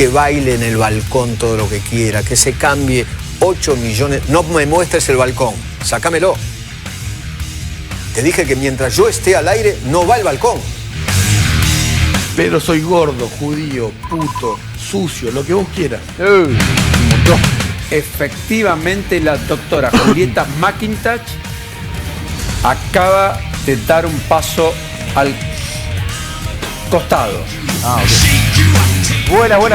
que baile en el balcón todo lo que quiera, que se cambie 8 millones. No me muestres el balcón, sácamelo. Te dije que mientras yo esté al aire, no va el balcón. Pero soy gordo, judío, puto, sucio, lo que vos quieras. Efectivamente, la doctora Julieta McIntosh acaba de dar un paso al costado.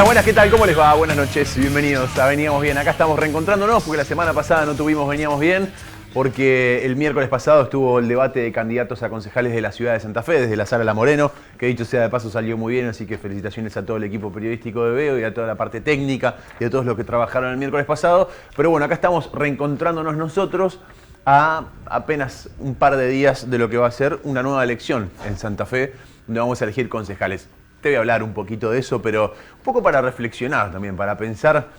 Buenas, ¿qué tal? ¿Cómo les va? Buenas noches, bienvenidos a Veníamos Bien. Acá estamos reencontrándonos porque la semana pasada no tuvimos Veníamos Bien, porque el miércoles pasado estuvo el debate de candidatos a concejales de la ciudad de Santa Fe, desde la Sala La Moreno, que dicho sea de paso salió muy bien, así que felicitaciones a todo el equipo periodístico de Veo y a toda la parte técnica y a todos los que trabajaron el miércoles pasado. Pero bueno, acá estamos reencontrándonos nosotros a apenas un par de días de lo que va a ser una nueva elección en Santa Fe, donde vamos a elegir concejales. Te voy a hablar un poquito de eso, pero un poco para reflexionar también, para pensar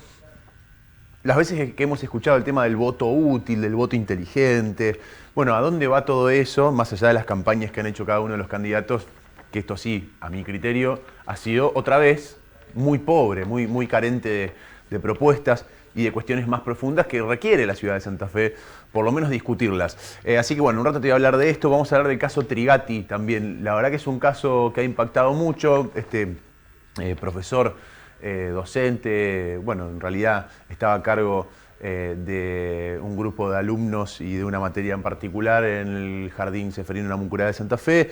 las veces que hemos escuchado el tema del voto útil, del voto inteligente. Bueno, ¿a dónde va todo eso? Más allá de las campañas que han hecho cada uno de los candidatos, que esto sí, a mi criterio, ha sido otra vez muy pobre, muy carente de propuestas y de cuestiones más profundas que requiere la ciudad de Santa Fe, por lo menos discutirlas. Así que bueno, un rato te voy a hablar de esto. Vamos a hablar del caso Trigatti también. La verdad que es un caso que ha impactado mucho. Este profesor, docente, bueno, en realidad estaba a cargo de un grupo de alumnos y de una materia en particular en el Jardín Ceferino Namuncurá de Santa Fe.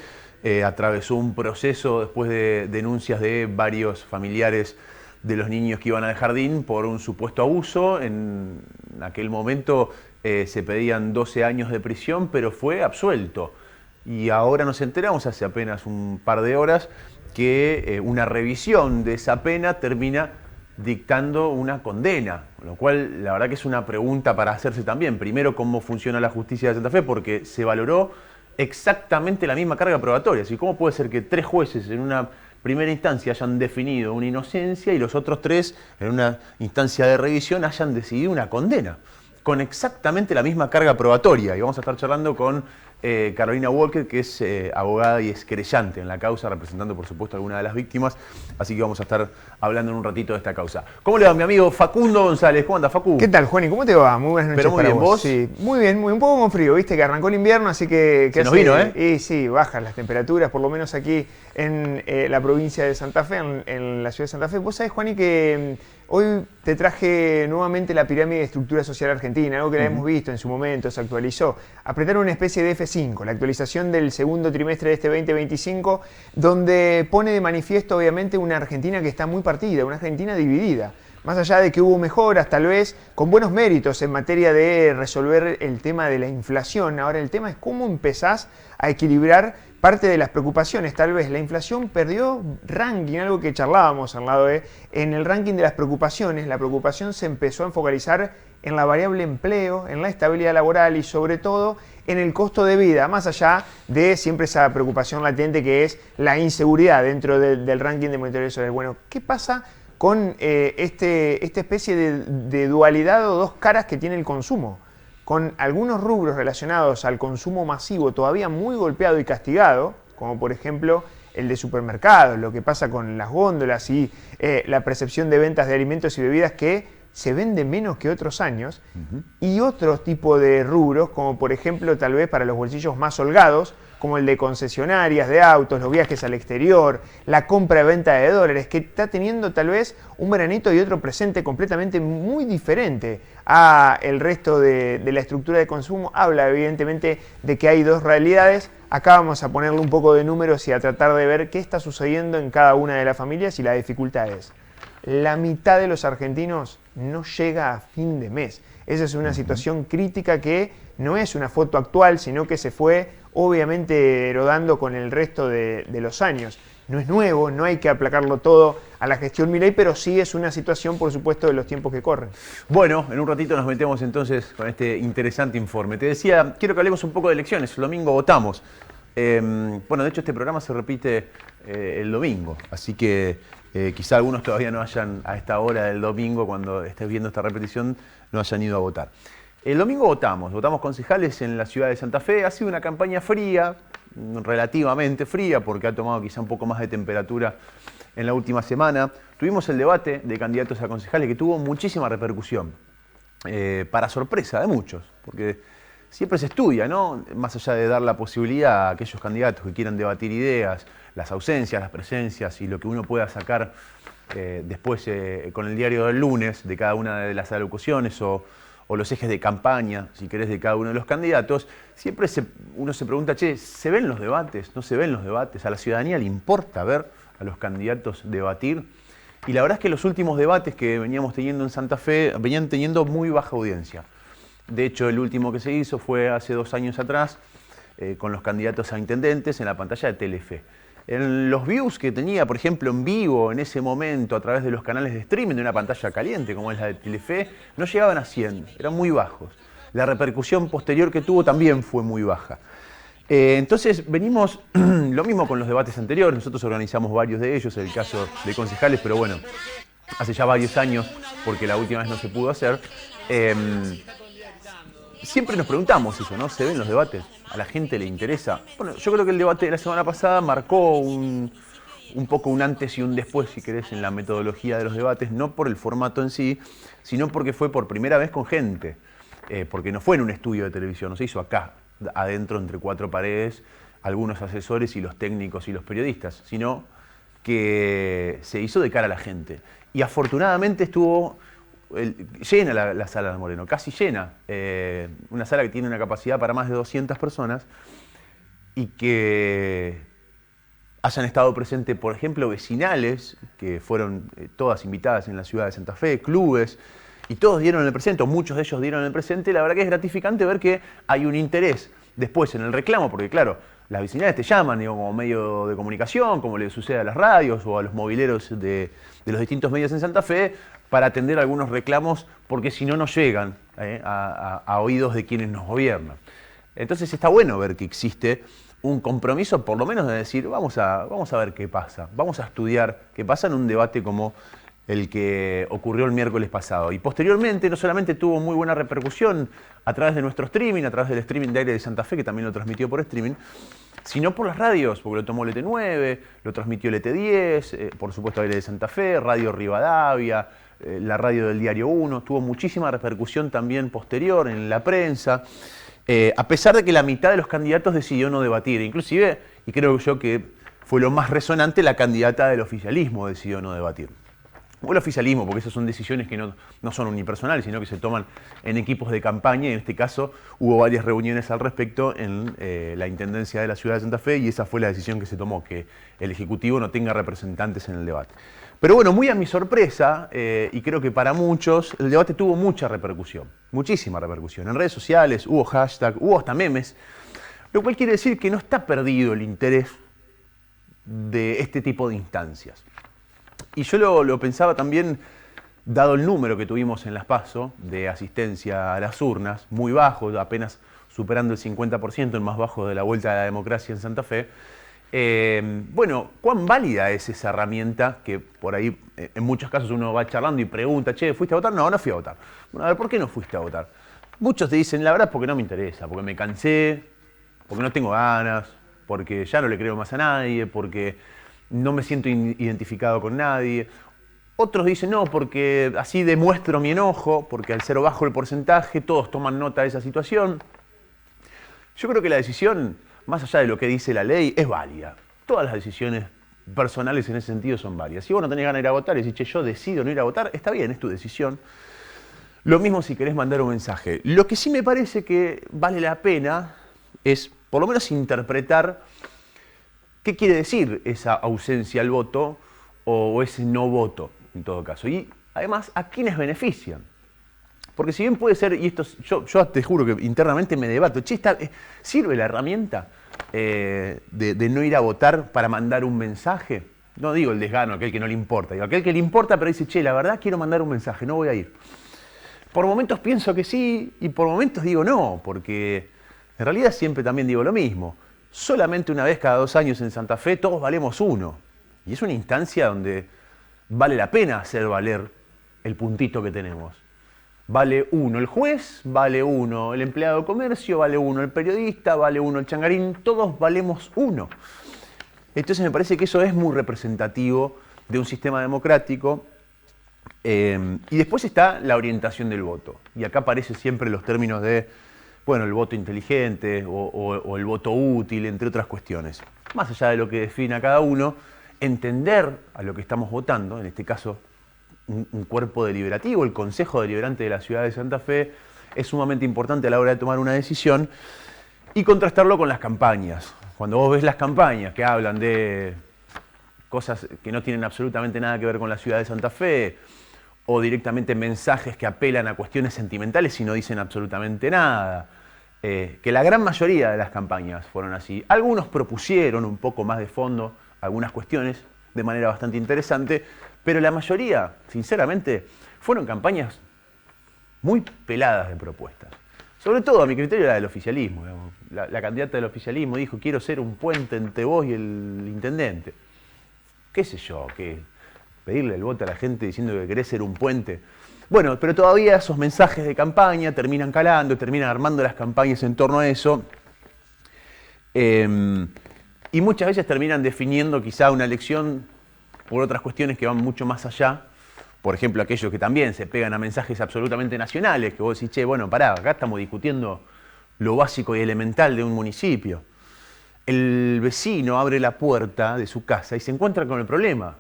Atravesó un proceso después de denuncias de varios familiares de los niños que iban al jardín por un supuesto abuso. En aquel momento se pedían 12 años de prisión, pero fue absuelto. Y ahora nos enteramos, hace apenas un par de horas, que una revisión de esa pena termina dictando una condena. Con lo cual, la verdad que es una pregunta para hacerse también. Primero, cómo funciona la justicia de Santa Fe, porque se valoró exactamente la misma carga probatoria. Así, ¿cómo puede ser que 3 jueces en una primera instancia hayan definido una inocencia y los otros 3 en una instancia de revisión hayan decidido una condena con exactamente la misma carga probatoria? Y vamos a estar charlando con Carolina Walker, que es abogada y es querellante en la causa, representando por supuesto a alguna de las víctimas, así que vamos a estar hablando en un ratito de esta causa. ¿Cómo le va mi amigo Facundo González? ¿Cómo anda, Facu? ¿Qué tal, Juani? ¿Cómo te va? Muy buenas noches. Pero muy para bien, vos. ¿vos? Sí, muy bien, un poco con frío, viste que arrancó el invierno, así que... Se nos vino, ¿eh? Y sí, bajan las temperaturas, por lo menos aquí en la provincia de Santa Fe, en la ciudad de Santa Fe. Vos sabés, Juani, que hoy te traje nuevamente la pirámide de estructura social argentina, algo que la hemos visto en su momento, se actualizó. Apretaron una especie de F5, la actualización del segundo trimestre de este 2025, donde pone de manifiesto obviamente una Argentina que está muy partida, una Argentina dividida. Más allá de que hubo mejoras, tal vez, con buenos méritos en materia de resolver el tema de la inflación. Ahora el tema es cómo empezás a equilibrar parte de las preocupaciones. Tal vez la inflación perdió ranking, algo que charlábamos al lado en el ranking de las preocupaciones. La preocupación se empezó a focalizar en la variable empleo, en la estabilidad laboral y sobre todo en el costo de vida, más allá de siempre esa preocupación latente que es la inseguridad dentro del ranking de monitoreo social. Bueno, ¿qué pasa con esta especie de dualidad o dos caras que tiene el consumo? Con algunos rubros relacionados al consumo masivo todavía muy golpeado y castigado, como por ejemplo el de supermercados, lo que pasa con las góndolas y la percepción de ventas de alimentos y bebidas que se vende menos que otros años, y otro tipo de rubros, como por ejemplo tal vez para los bolsillos más holgados, como el de concesionarias de autos, los viajes al exterior, la compra y venta de dólares, que está teniendo tal vez un veranito y otro presente completamente muy diferente a el resto de la estructura de consumo. Habla evidentemente de que hay dos realidades. Acá vamos a ponerle un poco de números y a tratar de ver qué está sucediendo en cada una de las familias y las dificultades. La mitad de los argentinos no llega a fin de mes. Esa es una situación crítica que no es una foto actual, sino que se fue obviamente erodando con el resto de los años. No es nuevo, no hay que aplacarlo todo a la gestión Milei, pero sí es una situación, por supuesto, de los tiempos que corren. Bueno, en un ratito nos metemos entonces con este interesante informe. Te decía, quiero que hablemos un poco de elecciones. El domingo votamos. Bueno, de hecho este programa se repite el domingo, así que quizá algunos todavía no hayan, a esta hora del domingo, cuando estés viendo esta repetición, no hayan ido a votar. El domingo votamos concejales en la ciudad de Santa Fe. Ha sido una campaña fría, relativamente fría, porque ha tomado quizá un poco más de temperatura en la última semana. Tuvimos el debate de candidatos a concejales que tuvo muchísima repercusión, para sorpresa de muchos, porque siempre se estudia, ¿no? Más allá de dar la posibilidad a aquellos candidatos que quieran debatir ideas, las ausencias, las presencias y lo que uno pueda sacar después con el diario del lunes de cada una de las alocuciones o los ejes de campaña, si querés, de cada uno de los candidatos, siempre uno se pregunta, che, ¿se ven los debates? ¿No se ven los debates? ¿A la ciudadanía le importa ver a los candidatos debatir? Y la verdad es que los últimos debates que veníamos teniendo en Santa Fe venían teniendo muy baja audiencia. De hecho, el último que se hizo fue hace 2 años atrás, con los candidatos a intendentes en la pantalla de Telefe. En los views que tenía, por ejemplo, en vivo en ese momento a través de los canales de streaming de una pantalla caliente como es la de Telefe, no llegaban a 100, eran muy bajos. La repercusión posterior que tuvo también fue muy baja. Entonces venimos, lo mismo con los debates anteriores, nosotros organizamos varios de ellos, el caso de concejales, pero bueno, hace ya varios años, porque la última vez no se pudo hacer. Siempre nos preguntamos eso, ¿no? ¿Se ven los debates? ¿A la gente le interesa? Bueno, yo creo que el debate de la semana pasada marcó un poco un antes y un después, si querés, en la metodología de los debates, no por el formato en sí, sino porque fue por primera vez con gente, porque no fue en un estudio de televisión, no se hizo acá, adentro, entre 4 paredes, algunos asesores y los técnicos y los periodistas, sino que se hizo de cara a la gente. Y afortunadamente estuvo llena la sala de Moreno, casi llena. Una sala que tiene una capacidad para más de 200 personas y que hayan estado presentes, por ejemplo, vecinales, que fueron todas invitadas en la ciudad de Santa Fe, clubes, y todos dieron el presente, o muchos de ellos dieron el presente. La verdad que es gratificante ver que hay un interés después en el reclamo, porque claro, las vecinales te llaman como medio de comunicación, como le sucede a las radios o a los mobileros de los distintos medios en Santa Fe, para atender algunos reclamos, porque si no, no llegan a oídos de quienes nos gobiernan. Entonces está bueno ver que existe un compromiso, por lo menos de decir, vamos a ver qué pasa, vamos a estudiar qué pasa en un debate como el que ocurrió el miércoles pasado. Y posteriormente no solamente tuvo muy buena repercusión a través de nuestro streaming, a través del streaming de Aire de Santa Fe, que también lo transmitió por streaming, sino por las radios, porque lo tomó el ET9, lo transmitió el ET10, por supuesto Aire de Santa Fe, Radio Rivadavia, la radio del Diario 1, tuvo muchísima repercusión también posterior en la prensa, a pesar de que la mitad de los candidatos decidió no debatir, inclusive, y creo yo que fue lo más resonante, la candidata del oficialismo decidió no debatir. O el oficialismo, porque esas son decisiones que no son unipersonales, sino que se toman en equipos de campaña, y en este caso hubo varias reuniones al respecto en la Intendencia de la Ciudad de Santa Fe, y esa fue la decisión que se tomó, que el Ejecutivo no tenga representantes en el debate. Pero bueno, muy a mi sorpresa, y creo que para muchos, el debate tuvo mucha repercusión, muchísima repercusión. En redes sociales hubo hashtag, hubo hasta memes, lo cual quiere decir que no está perdido el interés de este tipo de instancias. Y yo lo pensaba también, dado el número que tuvimos en las PASO de asistencia a las urnas, muy bajo, apenas superando el 50%, el más bajo de la Vuelta a la Democracia en Santa Fe. Bueno, ¿cuán válida es esa herramienta que por ahí en muchos casos uno va charlando y pregunta, che, ¿fuiste a votar? No, no fui a votar. Bueno, a ver, ¿por qué no fuiste a votar? Muchos te dicen, la verdad es porque no me interesa, porque me cansé, porque no tengo ganas, porque ya no le creo más a nadie, porque no me siento identificado con nadie. Otros dicen, no, porque así demuestro mi enojo, porque al ser bajo el porcentaje todos toman nota de esa situación. Yo creo que la decisión, más allá de lo que dice la ley, es válida. Todas las decisiones personales en ese sentido son válidas. Si vos no tenés ganas de ir a votar y decís, che, yo decido no ir a votar, está bien, es tu decisión. Lo mismo si querés mandar un mensaje. Lo que sí me parece que vale la pena es, por lo menos, interpretar qué quiere decir esa ausencia al voto o ese no voto, en todo caso. Y además, ¿a quiénes benefician? Porque si bien puede ser, y esto yo te juro que internamente me debato, che, ¿sirve la herramienta de no ir a votar para mandar un mensaje? No digo el desgano, aquel que no le importa, digo aquel que le importa pero dice, che, la verdad quiero mandar un mensaje, no voy a ir. Por momentos pienso que sí y por momentos digo no, porque en realidad siempre también digo lo mismo. Solamente una vez cada 2 años en Santa Fe todos valemos 1. Y es una instancia donde vale la pena hacer valer el puntito que tenemos. vale uno el juez, vale uno el empleado de comercio, vale uno el periodista, vale uno el changarín, todos valemos uno. Entonces me parece que eso es muy representativo de un sistema democrático. Y después está la orientación del voto. Y acá aparecen siempre los términos de, bueno, el voto inteligente o el voto útil, entre otras cuestiones. Más allá de lo que defina cada uno, entender a lo que estamos votando, en este caso un cuerpo deliberativo, el Consejo Deliberante de la Ciudad de Santa Fe, es sumamente importante a la hora de tomar una decisión y contrastarlo con las campañas. Cuando vos ves las campañas que hablan de cosas que no tienen absolutamente nada que ver con la ciudad de Santa Fe, o directamente mensajes que apelan a cuestiones sentimentales y no dicen absolutamente nada, que la gran mayoría de las campañas fueron así. Algunos propusieron un poco más de fondo algunas cuestiones de manera bastante interesante, pero la mayoría, sinceramente, fueron campañas muy peladas de propuestas. Sobre todo, a mi criterio, la del oficialismo. La candidata del oficialismo dijo, quiero ser un puente entre vos y el intendente. ¿Qué sé yo? ¿Qué? Pedirle el voto a la gente diciendo que querés ser un puente. Bueno, pero todavía esos mensajes de campaña terminan calando, terminan armando las campañas en torno a eso. Y muchas veces terminan definiendo quizá una elección por otras cuestiones que van mucho más allá. Por ejemplo, aquellos que también se pegan a mensajes absolutamente nacionales, que vos decís, che, bueno, pará, acá estamos discutiendo lo básico y elemental de un municipio. El vecino abre la puerta de su casa y se encuentra con el problema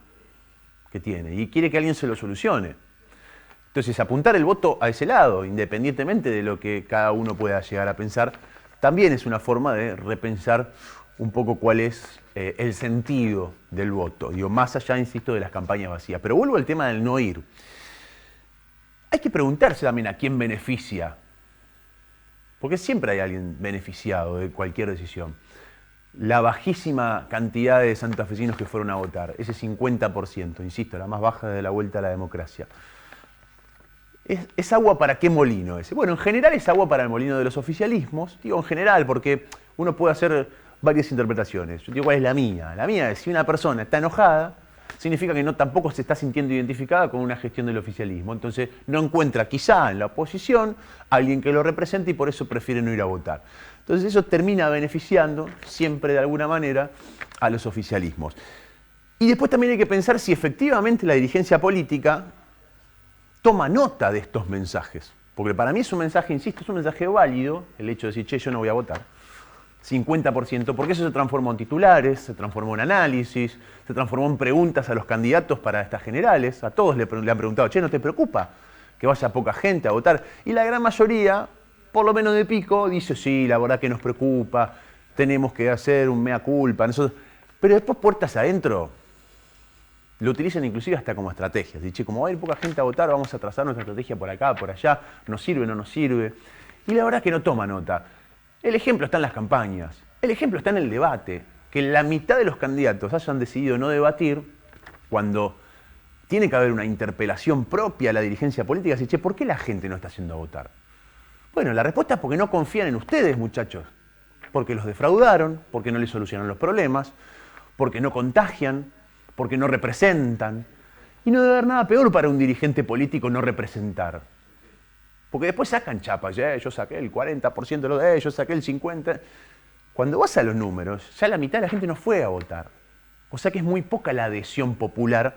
que tiene y quiere que alguien se lo solucione. Entonces, apuntar el voto a ese lado, independientemente de lo que cada uno pueda llegar a pensar, también es una forma de repensar un poco cuál es el sentido del voto. Digo, más allá, insisto, de las campañas vacías. Pero vuelvo al tema del no ir. Hay que preguntarse también a quién beneficia. Porque siempre hay alguien beneficiado de cualquier decisión. La bajísima cantidad de santafesinos que fueron a votar, ese 50%, insisto, la más baja de la vuelta a la democracia. ¿Es agua para qué molino ese? Bueno, en general es agua para el molino de los oficialismos. Digo en general porque uno puede hacer varias interpretaciones. Yo digo, ¿cuál es la mía? La mía es, si una persona está enojada, significa que no, tampoco se está sintiendo identificada con una gestión del oficialismo. Entonces no encuentra quizá en la oposición a alguien que lo represente y por eso prefiere no ir a votar. Entonces eso termina beneficiando siempre de alguna manera a los oficialismos. Y después también hay que pensar si efectivamente la dirigencia política toma nota de estos mensajes. Porque para mí es un mensaje, insisto, es un mensaje válido el hecho de decir, che, yo no voy a votar. 50%, porque eso se transformó en titulares, se transformó en análisis, se transformó en preguntas a los candidatos para estas generales. A todos le han preguntado, che, ¿no te preocupa que vaya poca gente a votar? Y la gran mayoría, por lo menos de pico, dice, sí, la verdad que nos preocupa, tenemos que hacer un mea culpa. Nosotros... Pero después, puertas adentro, lo utilizan inclusive hasta como estrategias. Dice, como va a ir poca gente a votar, vamos a trazar nuestra estrategia por acá, por allá, nos sirve, no nos sirve. Y la verdad que no toma nota. El ejemplo está en las campañas, el ejemplo está en el debate, que la mitad de los candidatos hayan decidido no debatir cuando tiene que haber una interpelación propia a la dirigencia política. Así, che, ¿por qué la gente no está yendo a votar? Bueno, la respuesta es porque no confían en ustedes, muchachos, porque los defraudaron, porque no les solucionan los problemas, porque no contagian, porque no representan. Y no debe haber nada peor para un dirigente político no representar. Porque después sacan chapas, yo saqué el 40% de lo de ellos, saqué el 50%. Cuando vas a los números, ya la mitad de la gente no fue a votar. O sea que es muy poca la adhesión popular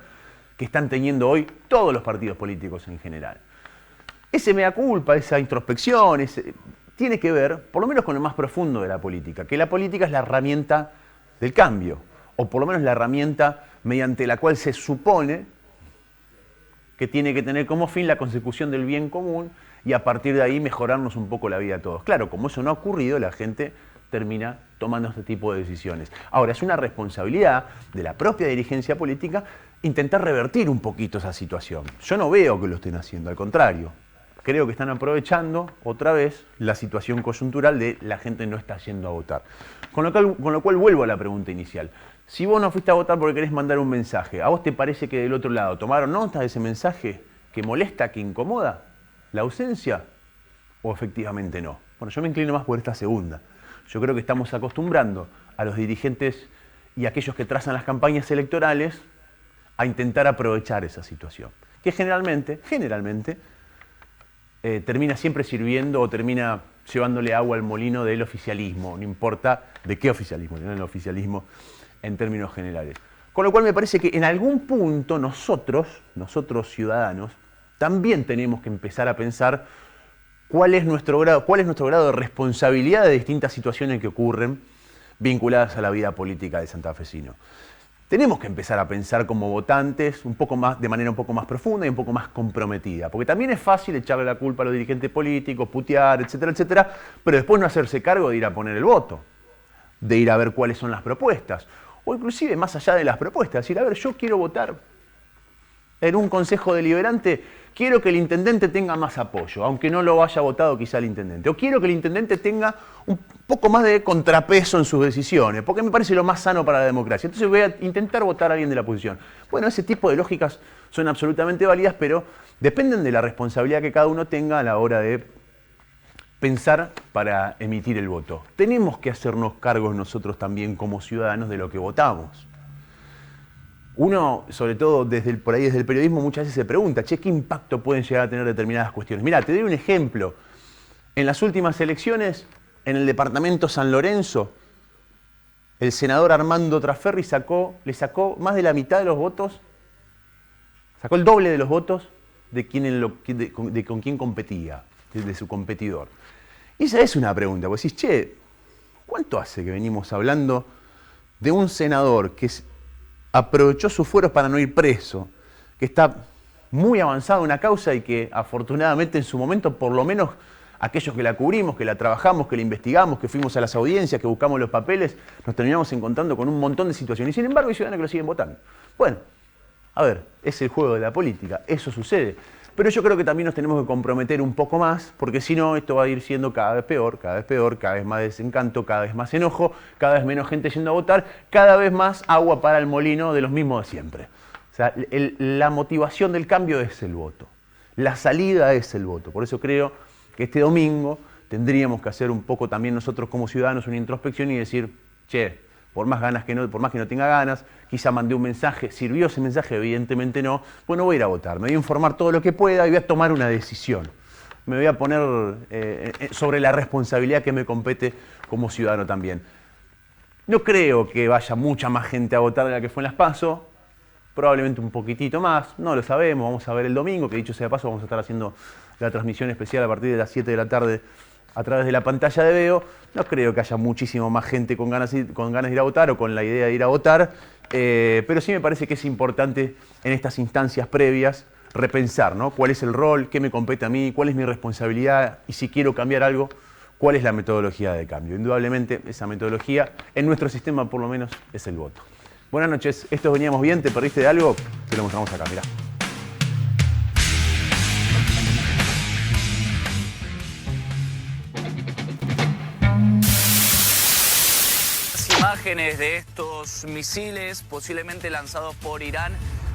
que están teniendo hoy todos los partidos políticos en general. Ese mea culpa, esa introspección, tiene que ver, por lo menos con lo más profundo de la política, que la política es la herramienta del cambio, o por lo menos la herramienta mediante la cual se supone que tiene que tener como fin la consecución del bien común y a partir de ahí mejorarnos un poco la vida a todos. Claro, como eso no ha ocurrido, la gente termina tomando este tipo de decisiones. Ahora, es una responsabilidad de la propia dirigencia política intentar revertir un poquito esa situación. Yo no veo que lo estén haciendo, al contrario. Creo que están aprovechando otra vez la situación coyuntural de la gente no está yendo a votar. Con lo cual vuelvo a la pregunta inicial. Si vos no fuiste a votar porque querés mandar un mensaje, ¿a vos te parece que del otro lado tomaron nota de ese mensaje que molesta, que incomoda? ¿La ausencia? ¿O efectivamente no? Bueno, yo me inclino más por esta segunda. Yo creo que estamos acostumbrando a los dirigentes y a aquellos que trazan las campañas electorales a intentar aprovechar esa situación. Que generalmente, termina siempre sirviendo o termina llevándole agua al molino del oficialismo, no importa de qué oficialismo, no el oficialismo en términos generales. Con lo cual me parece que en algún punto nosotros ciudadanos, también tenemos que empezar a pensar cuál es nuestro grado de responsabilidad de distintas situaciones que ocurren vinculadas a la vida política de santafesino. Tenemos que empezar a pensar como votantes de manera un poco más profunda y un poco más comprometida, porque también es fácil echarle la culpa a los dirigentes políticos, putear, etcétera, etcétera, pero después no hacerse cargo de ir a poner el voto, de ir a ver cuáles son las propuestas, o inclusive más allá de las propuestas, decir, a ver, yo quiero votar en un consejo deliberante, quiero que el intendente tenga más apoyo, aunque no lo haya votado quizá el intendente. O quiero que el intendente tenga un poco más de contrapeso en sus decisiones, porque me parece lo más sano para la democracia. Entonces voy a intentar votar a alguien de la oposición. Bueno, ese tipo de lógicas son absolutamente válidas, pero dependen de la responsabilidad que cada uno tenga a la hora de pensar para emitir el voto. Tenemos que hacernos cargos nosotros también como ciudadanos de lo que votamos. Uno, sobre todo desde el periodismo, muchas veces se pregunta, che, ¿qué impacto pueden llegar a tener determinadas cuestiones? Mirá, te doy un ejemplo. En las últimas elecciones, en el departamento San Lorenzo, el senador Armando Traferri le sacó más de la mitad de los votos, sacó el doble de los votos de con quien competía, de su competidor. Y esa es una pregunta, vos decís, che, ¿cuánto hace que venimos hablando de un senador que aprovechó sus fueros para no ir preso, que está muy avanzado en una causa y que afortunadamente en su momento, por lo menos aquellos que la cubrimos, que la trabajamos, que la investigamos, que fuimos a las audiencias, que buscamos los papeles, nos terminamos encontrando con un montón de situaciones. Y sin embargo hay ciudadanos que lo siguen votando. Bueno, a ver, es el juego de la política, eso sucede. Pero yo creo que también nos tenemos que comprometer un poco más, porque si no, esto va a ir siendo cada vez peor, cada vez más desencanto, cada vez más enojo, cada vez menos gente yendo a votar, cada vez más agua para el molino de los mismos de siempre. O sea, la motivación del cambio es el voto. La salida es el voto. Por eso creo que este domingo tendríamos que hacer un poco también nosotros como ciudadanos una introspección y decir, che, por más que no tenga ganas, quizá mandé un mensaje, ¿sirvió ese mensaje? Evidentemente no. Bueno, voy a ir a votar, me voy a informar todo lo que pueda y voy a tomar una decisión. Me voy a poner sobre la responsabilidad que me compete como ciudadano también. No creo que vaya mucha más gente a votar de la que fue en las PASO, probablemente un poquitito más, no lo sabemos, vamos a ver el domingo, que dicho sea de paso vamos a estar haciendo la transmisión especial a partir de las 7 de la tarde a través de la pantalla de Veo. No creo que haya muchísimo más gente con ganas de ir a votar o con la idea de ir a votar, pero sí me parece que es importante en estas instancias previas repensar, ¿no? ¿Cuál es el rol? ¿Qué me compete a mí? ¿Cuál es mi responsabilidad? Y si quiero cambiar algo, ¿cuál es la metodología de cambio? Indudablemente esa metodología, en nuestro sistema por lo menos, es el voto. Buenas noches, esto veníamos bien, ¿te perdiste de algo? Te lo mostramos acá, mirá. Imágenes de estos misiles posiblemente lanzados por Irán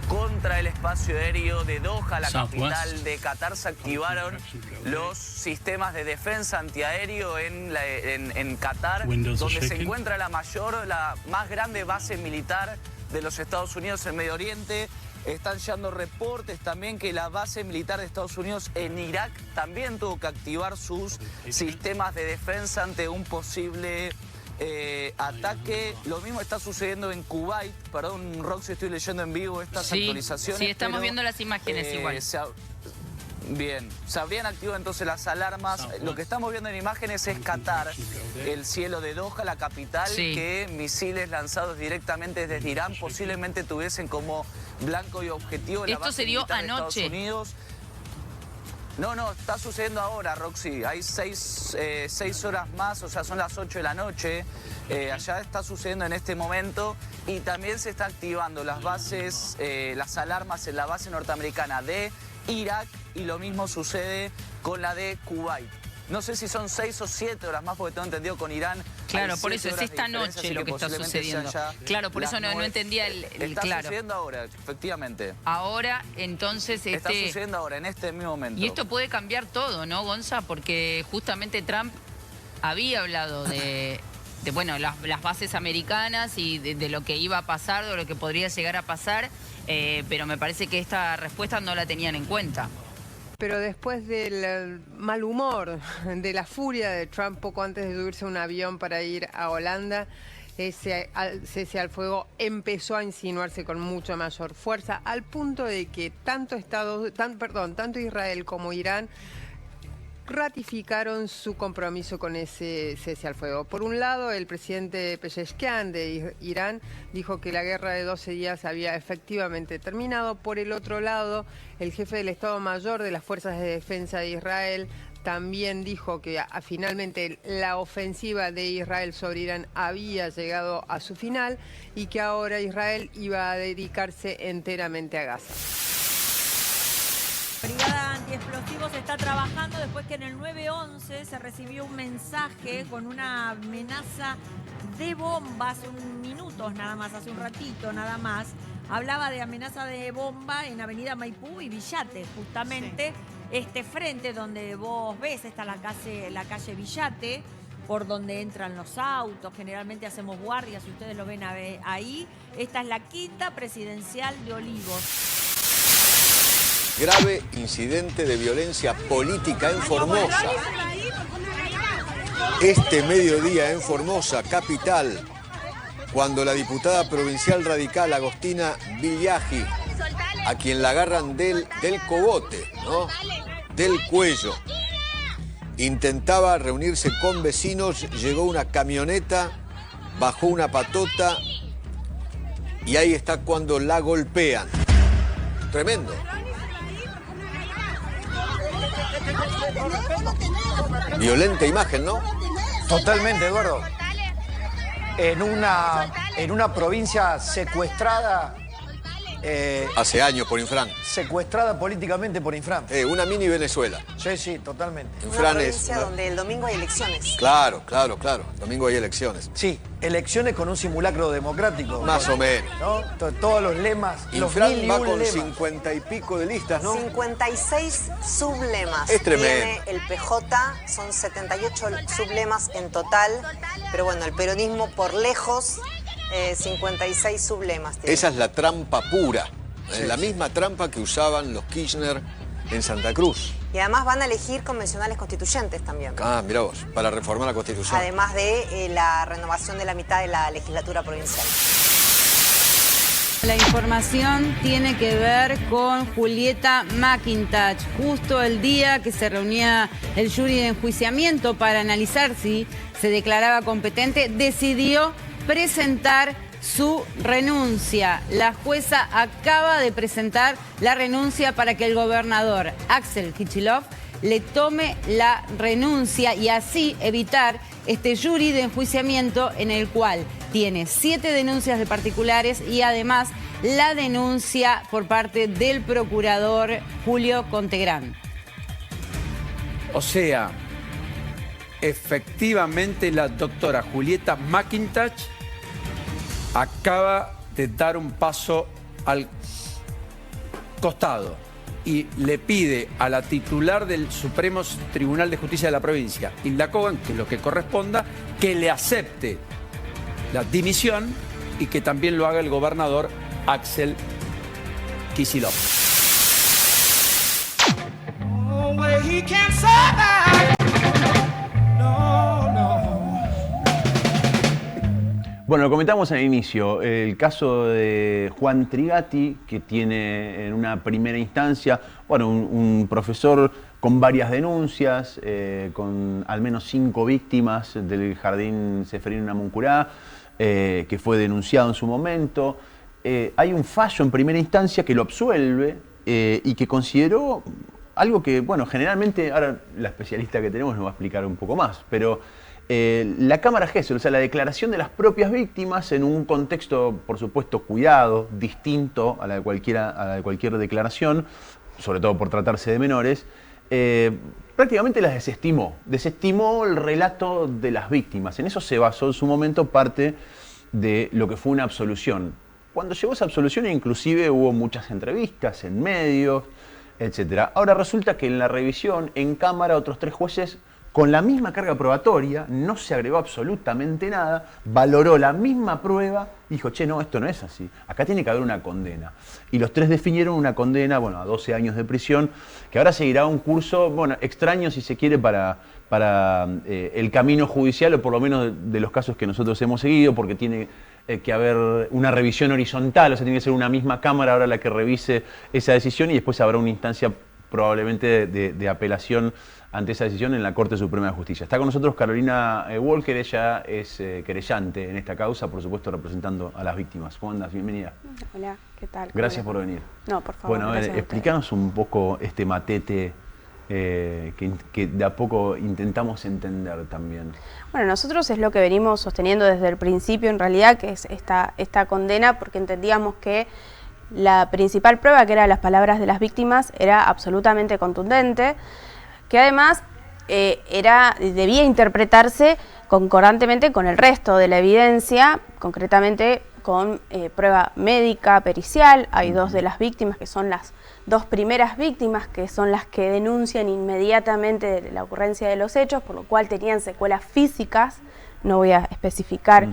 contra el espacio aéreo de Doha, la capital de Qatar. Se activaron los sistemas de defensa antiaéreo en Qatar, donde se encuentra la más grande base militar de los Estados Unidos en Medio Oriente. Están llegando reportes también que la base militar de Estados Unidos en Irak también tuvo que activar sus sistemas de defensa ante un posible ataque. Lo mismo está sucediendo en Kuwait. Perdón, Roxy, estoy leyendo en vivo estas actualizaciones. Sí, estamos viendo las imágenes igual. Bien, se habrían activado entonces las alarmas. Lo que estamos viendo en imágenes es Qatar, el cielo de Doha, la capital, que misiles lanzados directamente desde Irán posiblemente tuviesen como blanco y objetivo la base militar de Estados Unidos. No, está sucediendo ahora, Roxy. Hay 6 horas más, o sea, son las 8 de la noche. Allá está sucediendo en este momento y también se está activando las bases, las alarmas en la base norteamericana de Irak y lo mismo sucede con la de Kuwait. No sé si son 6 o 7 horas más porque tengo entendido con Irán. Claro, por eso es esta noche lo que está sucediendo. Claro, por eso no entendía el está claro. Sucediendo ahora, efectivamente. Ahora, entonces... Está sucediendo ahora, en este mismo momento. Y esto puede cambiar todo, ¿no, Gonza? Porque justamente Trump había hablado de bueno, las bases americanas y de lo que iba a pasar, de lo que podría llegar a pasar, pero me parece que esta respuesta no la tenían en cuenta. Pero después del mal humor, de la furia de Trump poco antes de subirse a un avión para ir a Holanda, ese cese al fuego empezó a insinuarse con mucha mayor fuerza, al punto de que tanto Israel como Irán ratificaron su compromiso con ese cese al fuego. Por un lado, el presidente Pezeshkian de Irán dijo que la guerra de 12 días había efectivamente terminado. Por el otro lado, el jefe del Estado Mayor de las Fuerzas de Defensa de Israel también dijo que finalmente la ofensiva de Israel sobre Irán había llegado a su final y que ahora Israel iba a dedicarse enteramente a Gaza. La Brigada Antiexplosivos está trabajando después que en el 911 se recibió un mensaje con una amenaza de bomba hace unos minutos nada más, hace un ratito nada más. Hablaba de amenaza de bomba en Avenida Maipú y Villate, justamente este frente donde vos ves, está la calle Villate, por donde entran los autos, generalmente hacemos guardias, si ustedes lo ven ahí. Esta es la quinta presidencial de Olivos. Grave incidente de violencia política en Formosa. Este mediodía en Formosa, capital, cuando la diputada provincial radical Agostina Villagi, a quien la agarran del cogote, ¿no? Del cuello, intentaba reunirse con vecinos, llegó una camioneta, bajó una patota y ahí está cuando la golpean. Tremendo. Violenta imagen, ¿no? Totalmente, Eduardo. En una provincia secuestrada. Hace años por Infran. Secuestrada políticamente por Infran. Una mini Venezuela. Sí, totalmente. Una provincia donde el domingo hay elecciones. Claro. Domingo hay elecciones. Sí, elecciones con un simulacro democrático. Más o menos. ¿No? Todos los lemas. Infran los va con lemas. 50 y pico de listas, ¿no? 56 sublemas. Es tremendo. Tiene el PJ, son 78 sublemas en total. Pero bueno, el peronismo por lejos, 56 sublemas tiene. Esa es la trampa pura. La misma trampa que usaban los Kirchner en Santa Cruz. Y además van a elegir convencionales constituyentes también. Mirá vos, para reformar la Constitución. Además de la renovación de la mitad de la legislatura provincial. La información tiene que ver con Julieta McIntosh. Justo el día que se reunía el jury de enjuiciamiento para analizar si se declaraba competente, decidió presentar su renuncia. La jueza acaba de presentar la renuncia para que el gobernador Axel Kicillof le tome la renuncia y así evitar este jury de enjuiciamiento en el cual tiene 7 denuncias de particulares y además la denuncia por parte del procurador Julio Contegrán. O sea, efectivamente la doctora Julieta McIntosh acaba de dar un paso al costado y le pide a la titular del Supremo Tribunal de Justicia de la provincia, Hilda Cohen, que es lo que corresponda, que le acepte la dimisión y que también lo haga el gobernador Axel Kicillof. Bueno, lo comentamos al inicio, el caso de Juan Trigatti, que tiene en una primera instancia, bueno, un profesor con varias denuncias, con al menos 5 víctimas del Jardín Seferino Namuncurá, que fue denunciado en su momento. Hay un fallo en primera instancia que lo absuelve y que consideró algo que, bueno, generalmente, ahora la especialista que tenemos nos va a explicar un poco más, pero la Cámara Gesell, o sea, la declaración de las propias víctimas en un contexto, por supuesto, cuidado, distinto a la de cualquier declaración, sobre todo por tratarse de menores, prácticamente las desestimó el relato de las víctimas. En eso se basó en su momento parte de lo que fue una absolución. Cuando llegó esa absolución inclusive hubo muchas entrevistas en medios, etc. Ahora resulta que en la revisión, en Cámara, otros 3 jueces con la misma carga probatoria, no se agregó absolutamente nada, valoró la misma prueba, dijo, che, no, esto no es así, acá tiene que haber una condena. Y los tres definieron una condena, bueno, a 12 años de prisión, que ahora seguirá un curso, bueno, extraño si se quiere para el camino judicial, o por lo menos de los casos que nosotros hemos seguido, porque tiene que haber una revisión horizontal, o sea, tiene que ser una misma cámara ahora la que revise esa decisión y después habrá una instancia probablemente de apelación ante esa decisión en la Corte Suprema de Justicia. Está con nosotros Carolina Walker, ella es querellante en esta causa, por supuesto representando a las víctimas. ¿Cómo andas? Bienvenida. Hola, ¿qué tal? Gracias por venir. No, por favor. Bueno, a ver, explícanos un poco este matete que de a poco intentamos entender también. Bueno, nosotros es lo que venimos sosteniendo desde el principio, en realidad, que es esta condena, porque entendíamos que la principal prueba, que eran las palabras de las víctimas, era absolutamente contundente, que además debía interpretarse concordantemente con el resto de la evidencia, concretamente con prueba médica, pericial. Hay dos de las víctimas, que son las dos primeras víctimas, que son las que denuncian inmediatamente la ocurrencia de los hechos, por lo cual tenían secuelas físicas. No voy a especificar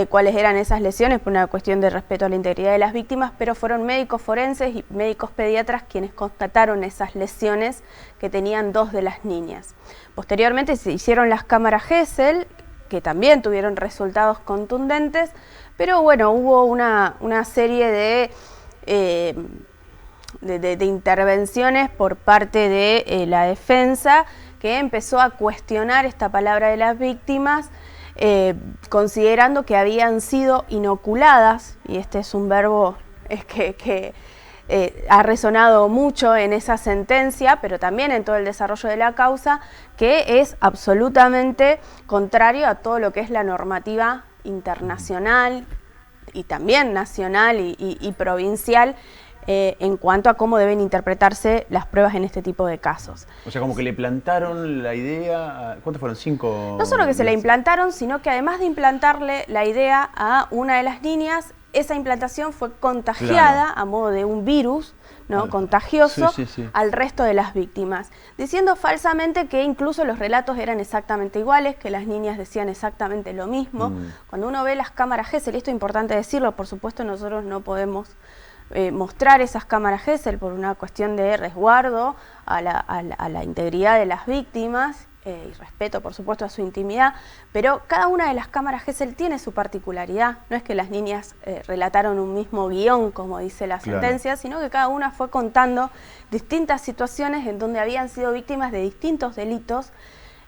cuáles eran esas lesiones por una cuestión de respeto a la integridad de las víctimas, pero fueron médicos forenses y médicos pediatras quienes constataron esas lesiones que tenían dos de las niñas. Posteriormente se hicieron las cámaras Gesell, que también tuvieron resultados contundentes, pero bueno, hubo una serie de intervenciones por parte de la defensa que empezó a cuestionar esta palabra de las víctimas, considerando que habían sido inoculadas, y este es un verbo que ha resonado mucho en esa sentencia, pero también en todo el desarrollo de la causa, que es absolutamente contrario a todo lo que es la normativa internacional y también nacional y provincial, en cuanto a cómo deben interpretarse las pruebas en este tipo de casos. O sea, como que le plantaron la idea, ¿cuántos fueron? 5. No solo que se la implantaron, sino que además de implantarle la idea a una de las niñas, esa implantación fue contagiada a modo de un virus, ¿no? Contagioso al resto de las víctimas, diciendo falsamente que incluso los relatos eran exactamente iguales, que las niñas decían exactamente lo mismo. Cuando uno ve las cámaras Gesell, y esto es importante decirlo, por supuesto nosotros no podemos mostrar esas cámaras Gesell por una cuestión de resguardo a la integridad de las víctimas y respeto, por supuesto, a su intimidad, pero cada una de las cámaras Gesell tiene su particularidad. No es que las niñas relataron un mismo guión, como dice la sentencia, sino que cada una fue contando distintas situaciones en donde habían sido víctimas de distintos delitos,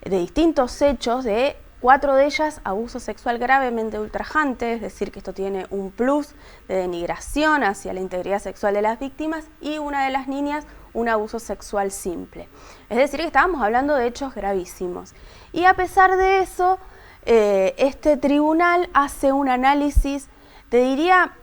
de distintos hechos, de 4 de ellas abuso sexual gravemente ultrajante, es decir, que esto tiene un plus de denigración hacia la integridad sexual de las víctimas, y una de las niñas un abuso sexual simple. Es decir, que estábamos hablando de hechos gravísimos. Y a pesar de eso, este tribunal hace un análisis, te diría,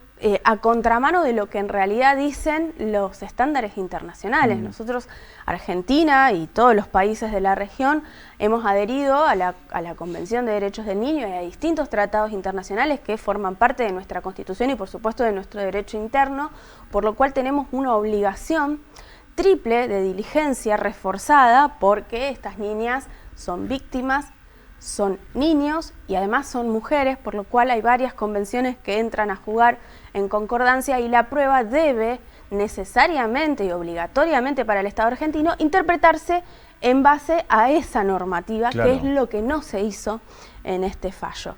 a contramano de lo que en realidad dicen los estándares internacionales. Nosotros, Argentina y todos los países de la región, hemos adherido a la Convención de Derechos del Niño y a distintos tratados internacionales que forman parte de nuestra Constitución y por supuesto de nuestro derecho interno, por lo cual tenemos una obligación triple de diligencia reforzada, porque estas niñas son víctimas, son niños y además son mujeres, por lo cual hay varias convenciones que entran a jugar en concordancia, y la prueba debe necesariamente y obligatoriamente para el Estado argentino interpretarse en base a esa normativa, que es lo que no se hizo en este fallo.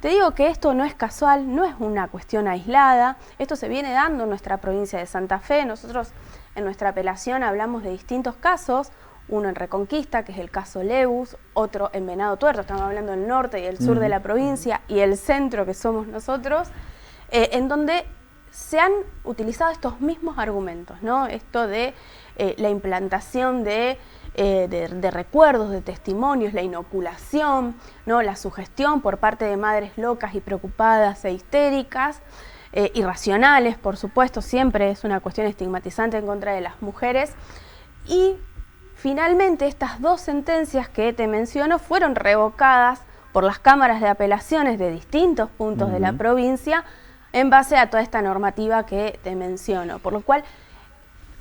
Te digo que esto no es casual, no es una cuestión aislada, esto se viene dando en nuestra provincia de Santa Fe. Nosotros en nuestra apelación hablamos de distintos casos, uno en Reconquista, que es el caso Lebus, otro en Venado Tuerto, estamos hablando del norte y el sur de la provincia, y el centro, que somos nosotros, en donde se han utilizado estos mismos argumentos, ¿no? Esto de la implantación de recuerdos, de testimonios, la inoculación, ¿no? La sugestión por parte de madres locas y preocupadas e histéricas, irracionales, por supuesto, siempre es una cuestión estigmatizante en contra de las mujeres. Y finalmente estas dos sentencias que te menciono fueron revocadas por las cámaras de apelaciones de distintos puntos de la provincia en base a toda esta normativa que te menciono, por lo cual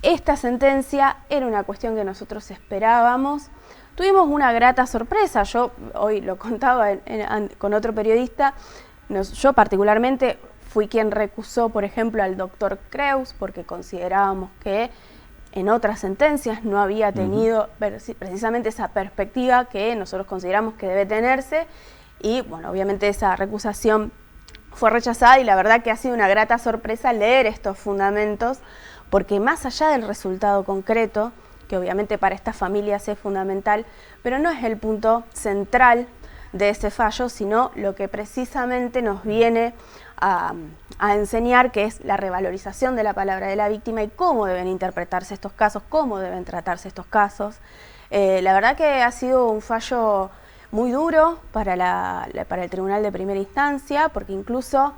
esta sentencia era una cuestión que nosotros esperábamos, tuvimos una grata sorpresa. Yo hoy lo contaba con otro periodista, yo particularmente fui quien recusó, por ejemplo, al doctor Creus, porque considerábamos que en otras sentencias no había tenido precisamente esa perspectiva que nosotros consideramos que debe tenerse, y bueno, obviamente esa recusación fue rechazada, y la verdad que ha sido una grata sorpresa leer estos fundamentos, porque más allá del resultado concreto, que obviamente para estas familias es fundamental, pero no es el punto central de ese fallo, sino lo que precisamente nos viene a enseñar, que es la revalorización de la palabra de la víctima y cómo deben interpretarse estos casos, cómo deben tratarse estos casos. La verdad que ha sido un fallo muy duro para el Tribunal de Primera Instancia, porque incluso...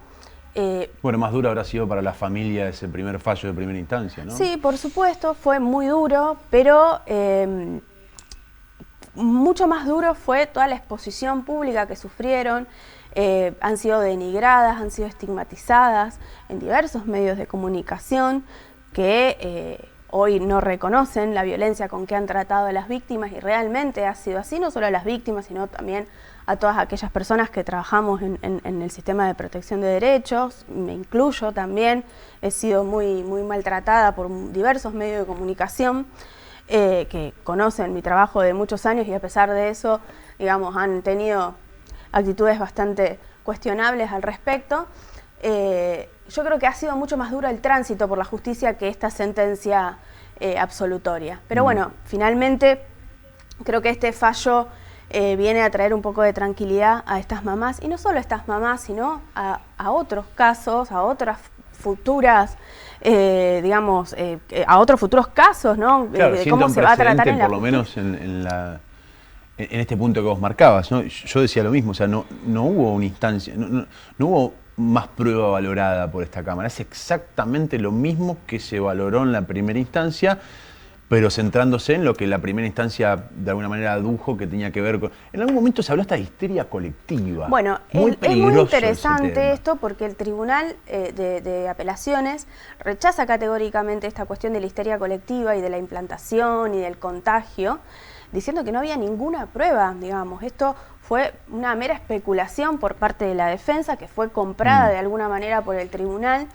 bueno, más duro habrá sido para la familia ese primer fallo de primera instancia, ¿no? Sí, por supuesto, fue muy duro, pero mucho más duro fue toda la exposición pública que sufrieron. Han sido denigradas, han sido estigmatizadas en diversos medios de comunicación que hoy no reconocen la violencia con que han tratado a las víctimas, y realmente ha sido así, no solo a las víctimas, sino también a todas aquellas personas que trabajamos en el sistema de protección de derechos. Me incluyo también, he sido muy maltratada por diversos medios de comunicación que conocen mi trabajo de muchos años, y a pesar de eso, digamos, han tenido actitudes bastante cuestionables al respecto. Yo creo que ha sido mucho más duro el tránsito por la justicia que esta sentencia absolutoria. Pero bueno, finalmente creo que este fallo viene a traer un poco de tranquilidad a estas mamás, y no solo a estas mamás, sino a otros casos, a otras futuras, digamos, a otros futuros casos, ¿no? Claro, de cómo se va a tratar en la por lo menos en este punto que vos marcabas, ¿no? Yo decía lo mismo, o sea, no hubo una instancia, no hubo más prueba valorada por esta Cámara. Es exactamente lo mismo que se valoró en la primera instancia, pero centrándose en lo que la primera instancia de alguna manera adujo que tenía que ver con... En algún momento se habló hasta de histeria colectiva. Bueno, es muy interesante esto, porque el Tribunal de Apelaciones rechaza categóricamente esta cuestión de la histeria colectiva y de la implantación y del contagio, diciendo que no había ninguna prueba, digamos. Esto fue una mera especulación por parte de la defensa, que fue comprada de alguna manera por el tribunal.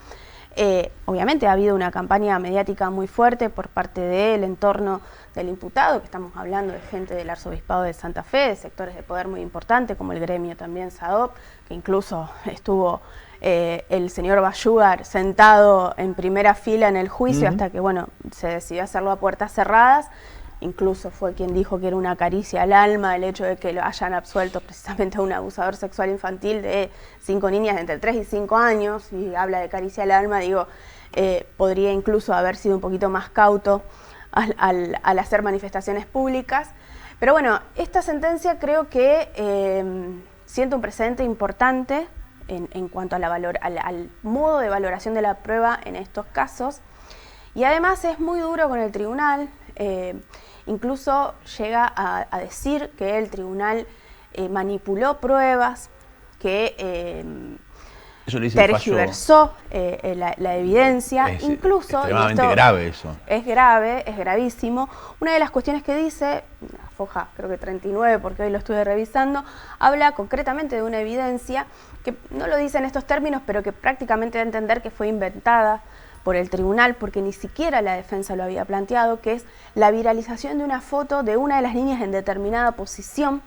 Obviamente ha habido una campaña mediática muy fuerte por parte del entorno del imputado, que estamos hablando de gente del Arzobispado de Santa Fe, de sectores de poder muy importantes, como el gremio también SADOP, que incluso estuvo el señor Bayúgar sentado en primera fila en el juicio hasta que, bueno, se decidió hacerlo a puertas cerradas. Incluso fue quien dijo que era una caricia al alma el hecho de que lo hayan absuelto precisamente a un abusador sexual infantil de 5 niñas de entre 3 y 5 años, y habla de caricia al alma. Digo, podría incluso haber sido un poquito más cauto al hacer manifestaciones públicas. Pero bueno, esta sentencia creo que siente un precedente importante en cuanto a al modo de valoración de la prueba en estos casos, y además es muy duro con el tribunal. Incluso llega a decir que el tribunal manipuló pruebas, que tergiversó la evidencia. Incluso, extremadamente grave eso. Es grave, es gravísimo. Una de las cuestiones que dice, la foja creo que 39, porque hoy lo estuve revisando, habla concretamente de una evidencia que no lo dice en estos términos, pero que prácticamente da a entender que fue inventada por el tribunal, porque ni siquiera la defensa lo había planteado, que es la viralización de una foto de una de las niñas en determinada posición,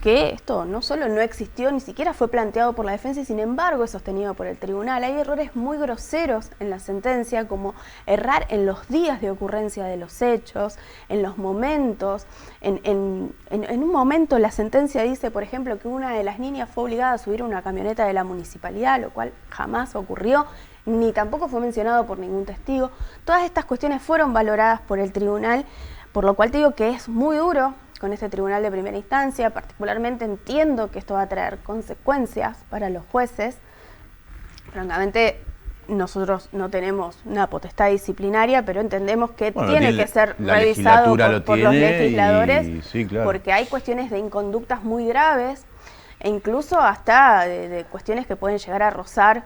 que esto no solo no existió, ni siquiera fue planteado por la defensa, y sin embargo es sostenido por el tribunal. Hay errores muy groseros en la sentencia, como errar en los días de ocurrencia de los hechos, en los momentos. En un momento la sentencia dice, por ejemplo, que una de las niñas fue obligada a subir una camioneta de la municipalidad, lo cual jamás ocurrió, ni tampoco fue mencionado por ningún testigo. Todas estas cuestiones fueron valoradas por el tribunal, por lo cual te digo que es muy duro con este tribunal de primera instancia. Particularmente entiendo que esto va a traer consecuencias para los jueces. Francamente, nosotros no tenemos una potestad disciplinaria, pero entendemos que tiene que ser revisado por los legisladores, sí, claro, porque hay cuestiones de inconductas muy graves, e incluso hasta de cuestiones que pueden llegar a rozar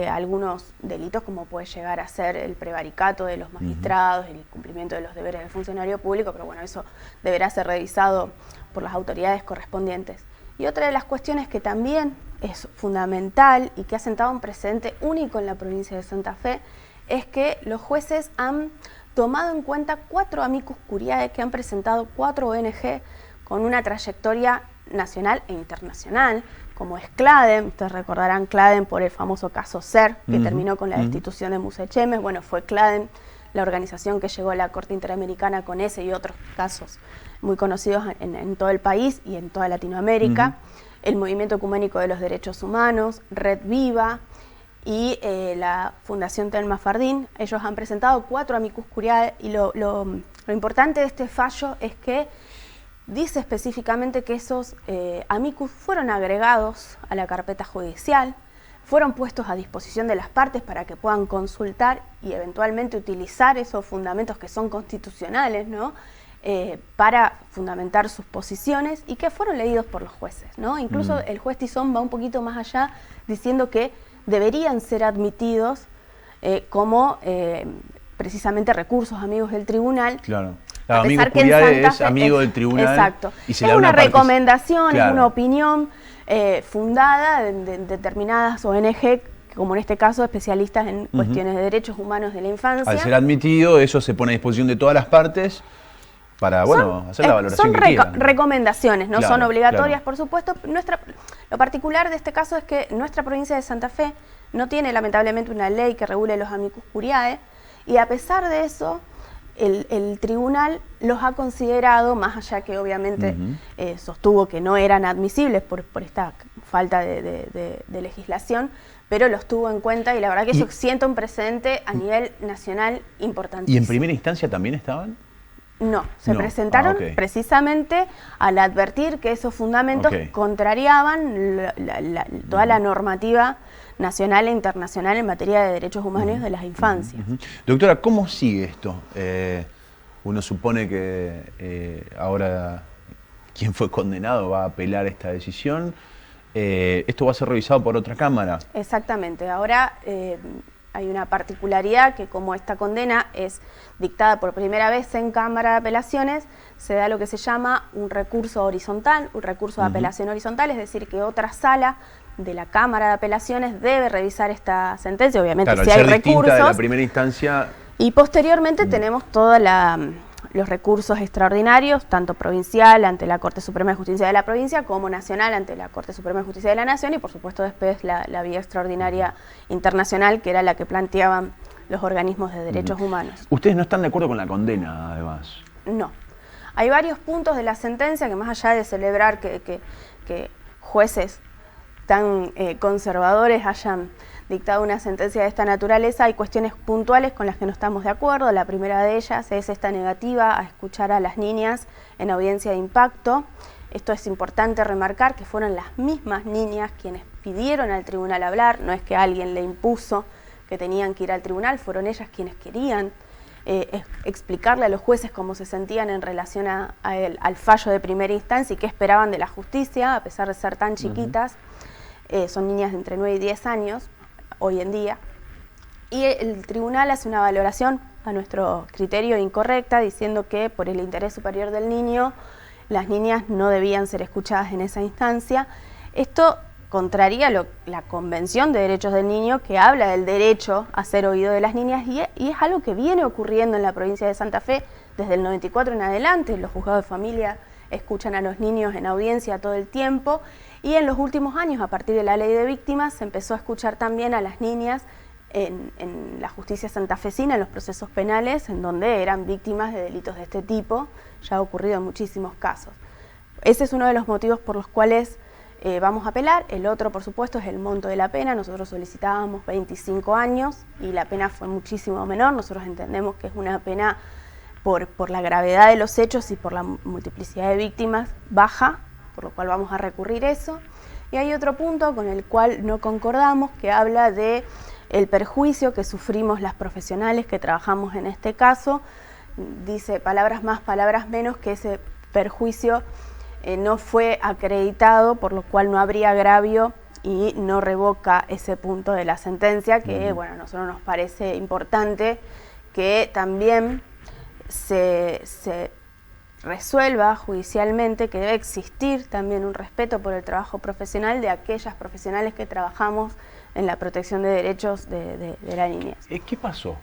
algunos delitos como puede llegar a ser el prevaricato de los magistrados, el incumplimiento de los deberes del funcionario público, pero bueno, eso deberá ser revisado por las autoridades correspondientes. Y otra de las cuestiones que también es fundamental y que ha sentado un precedente único en la provincia de Santa Fe es que los jueces han tomado en cuenta 4 amicus curiae que han presentado 4 ONG con una trayectoria nacional e internacional, como es CLADEM. Ustedes recordarán CLADEM por el famoso caso SER, que terminó con la destitución de Musa Chemes. Bueno, fue CLADEM la organización que llegó a la Corte Interamericana con ese y otros casos muy conocidos en todo el país y en toda Latinoamérica. El Movimiento Ecuménico de los Derechos Humanos, Red Viva y la Fundación Telma Fardín. Ellos han presentado 4 amicus curiae y lo importante de este fallo es que dice específicamente que esos amicus fueron agregados a la carpeta judicial, fueron puestos a disposición de las partes para que puedan consultar y eventualmente utilizar esos fundamentos que son constitucionales, ¿no? Para fundamentar sus posiciones y que fueron leídos por los jueces, ¿no? Incluso el juez Tizón va un poquito más allá diciendo que deberían ser admitidos como precisamente recursos amigos del tribunal. Claro. Claro, amigo curiae es amigo del tribunal. Exacto. Y se es le da una recomendación, claro, es una opinión fundada en determinadas ONG, como en este caso especialistas en cuestiones de derechos humanos de la infancia. Al ser admitido, eso se pone a disposición de todas las partes para, bueno, hacer la valoración que quieran. Son recomendaciones, no Claro, son obligatorias, claro. por supuesto. Lo particular de este caso es que nuestra provincia de Santa Fe no tiene lamentablemente una ley que regule los amicus curiae, y a pesar de eso, el tribunal los ha considerado, más allá que obviamente sostuvo que no eran admisibles por esta falta de legislación, pero los tuvo en cuenta y la verdad que eso sienta un precedente a nivel nacional importantísimo. ¿Y en primera instancia también estaban? No, se presentaron precisamente al advertir que esos fundamentos contrariaban toda la normativa nacional e internacional en materia de derechos humanos de las infancias. Doctora, ¿cómo sigue esto? Uno supone que ahora quien fue condenado va a apelar esta decisión. ¿Esto va a ser revisado por otra cámara? Exactamente. Ahora hay una particularidad que, como esta condena es dictada por primera vez en Cámara de Apelaciones, se da lo que se llama un recurso horizontal, un recurso de apelación horizontal, es decir, que otra sala de la Cámara de Apelaciones debe revisar esta sentencia, obviamente Claro, si hay al ser distinta recursos. de la primera instancia. Y posteriormente tenemos todos los recursos extraordinarios, tanto provincial ante la Corte Suprema de Justicia de la provincia, como nacional ante la Corte Suprema de Justicia de la Nación, y por supuesto después la vía extraordinaria internacional, que era la que planteaban los organismos de derechos humanos. ¿Ustedes no están de acuerdo con la condena, además? No. Hay varios puntos de la sentencia que, más allá de celebrar que jueces tan conservadores hayan dictado una sentencia de esta naturaleza, hay cuestiones puntuales con las que no estamos de acuerdo. La primera de ellas es esta negativa a escuchar a las niñas en audiencia de impacto. Esto es importante remarcar, que fueron las mismas niñas quienes pidieron al tribunal hablar, no es que alguien le impuso que tenían que ir al tribunal, fueron ellas quienes querían explicarle a los jueces cómo se sentían en relación al fallo de primera instancia y qué esperaban de la justicia, a pesar de ser tan chiquitas. Son niñas de entre 9 y 10 años hoy en día, y el tribunal hace una valoración a nuestro criterio incorrecta, diciendo que por el interés superior del niño las niñas no debían ser escuchadas en esa instancia. Esto contraría la Convención de Derechos del Niño, que habla del derecho a ser oído de las niñas, y es algo que viene ocurriendo en la provincia de Santa Fe desde el 94 en adelante. Los juzgados de familia escuchan a los niños en audiencia todo el tiempo, y en los últimos años, a partir de la ley de víctimas, se empezó a escuchar también a las niñas en la justicia santafesina, en los procesos penales, en donde eran víctimas de delitos de este tipo. Ya ha ocurrido en muchísimos casos. Ese es uno de los motivos por los cuales vamos a apelar. El otro, por supuesto, es el monto de la pena. Nosotros solicitábamos 25 años y la pena fue muchísimo menor. Nosotros entendemos que es una pena por la gravedad de los hechos y por la multiplicidad de víctimas baja, por lo cual vamos a recurrir eso. Y hay otro punto con el cual no concordamos, que habla de el perjuicio que sufrimos las profesionales que trabajamos en este caso. Dice palabras más, palabras menos, que ese perjuicio no fue acreditado, por lo cual no habría agravio y no revoca ese punto de la sentencia que, bueno, a nosotros nos parece importante que también se resuelva judicialmente que debe existir también un respeto por el trabajo profesional de aquellas profesionales que trabajamos en la protección de derechos de la niñez. ¿Qué pasó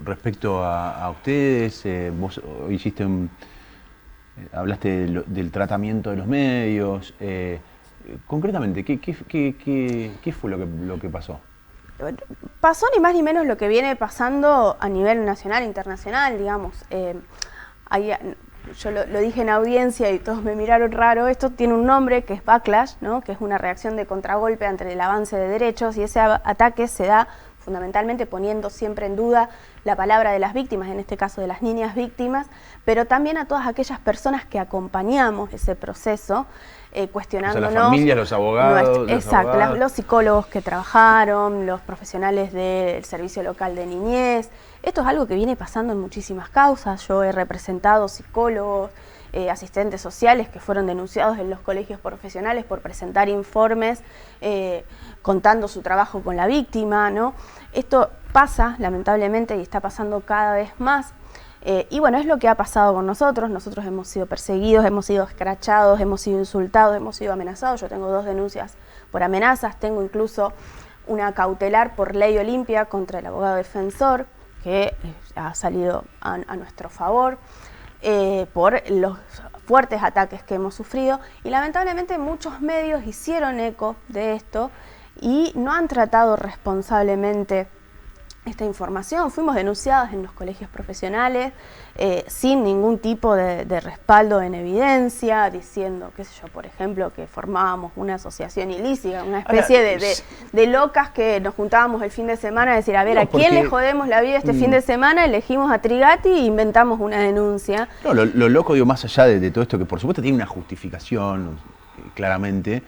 respecto a ustedes? Vos hiciste hablaste del tratamiento de los medios. Concretamente, ¿qué fue lo que pasó? Pasó ni más ni menos lo que viene pasando a nivel nacional e internacional, digamos. Yo lo dije en audiencia y todos me miraron raro. Esto tiene un nombre que es backlash, ¿no? Que es una reacción de contragolpe ante el avance de derechos, y ese ataque se da fundamentalmente poniendo siempre en duda la palabra de las víctimas, en este caso de las niñas víctimas, pero también a todas aquellas personas que acompañamos ese proceso, cuestionándonos. O sea, las familias, los abogados. Exacto, los psicólogos que trabajaron, los profesionales del servicio local de niñez. Esto es algo que viene pasando en muchísimas causas. Yo he representado psicólogos, asistentes sociales que fueron denunciados en los colegios profesionales por presentar informes contando su trabajo con la víctima, ¿no? Esto pasa, lamentablemente, y está pasando cada vez más. Y bueno, es lo que ha pasado con nosotros. Nosotros hemos sido perseguidos, hemos sido escrachados, hemos sido insultados, hemos sido amenazados. Yo tengo 2 denuncias por amenazas, tengo incluso una cautelar por ley Olimpia contra el abogado defensor, que ha salido a nuestro favor, por los fuertes ataques que hemos sufrido, y lamentablemente muchos medios hicieron eco de esto y no han tratado responsablemente esta información. Fuimos denunciados en los colegios profesionales sin ningún tipo de respaldo en evidencia, diciendo, qué sé yo, por ejemplo, que formábamos una asociación ilícita, una especie de locas que nos juntábamos el fin de semana a decir, a ver, ¿a quién le jodemos la vida este fin de semana? Elegimos a Trigatti e inventamos una denuncia. No, lo loco, digo, más allá de todo esto, que por supuesto tiene una justificación, claramente,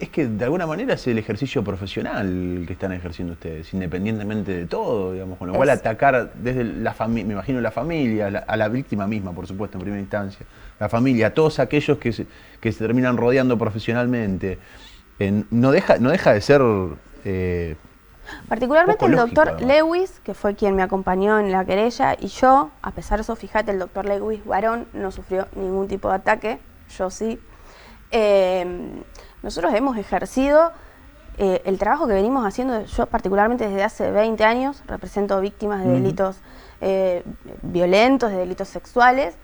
es que de alguna manera es el ejercicio profesional que están ejerciendo ustedes, independientemente de todo, digamos, con lo cual atacar desde la familia, me imagino la familia, a la víctima misma, por supuesto, en primera instancia, la familia, a todos aquellos que se terminan rodeando profesionalmente, no deja de ser particularmente el doctor además. Lewis, que fue quien me acompañó en la querella, y yo, a pesar de eso, fíjate, el doctor Lewis varón no sufrió ningún tipo de ataque, yo sí. Nosotros hemos ejercido el trabajo que venimos haciendo, yo particularmente desde hace 20 años, represento víctimas de delitos violentos, de delitos sexuales.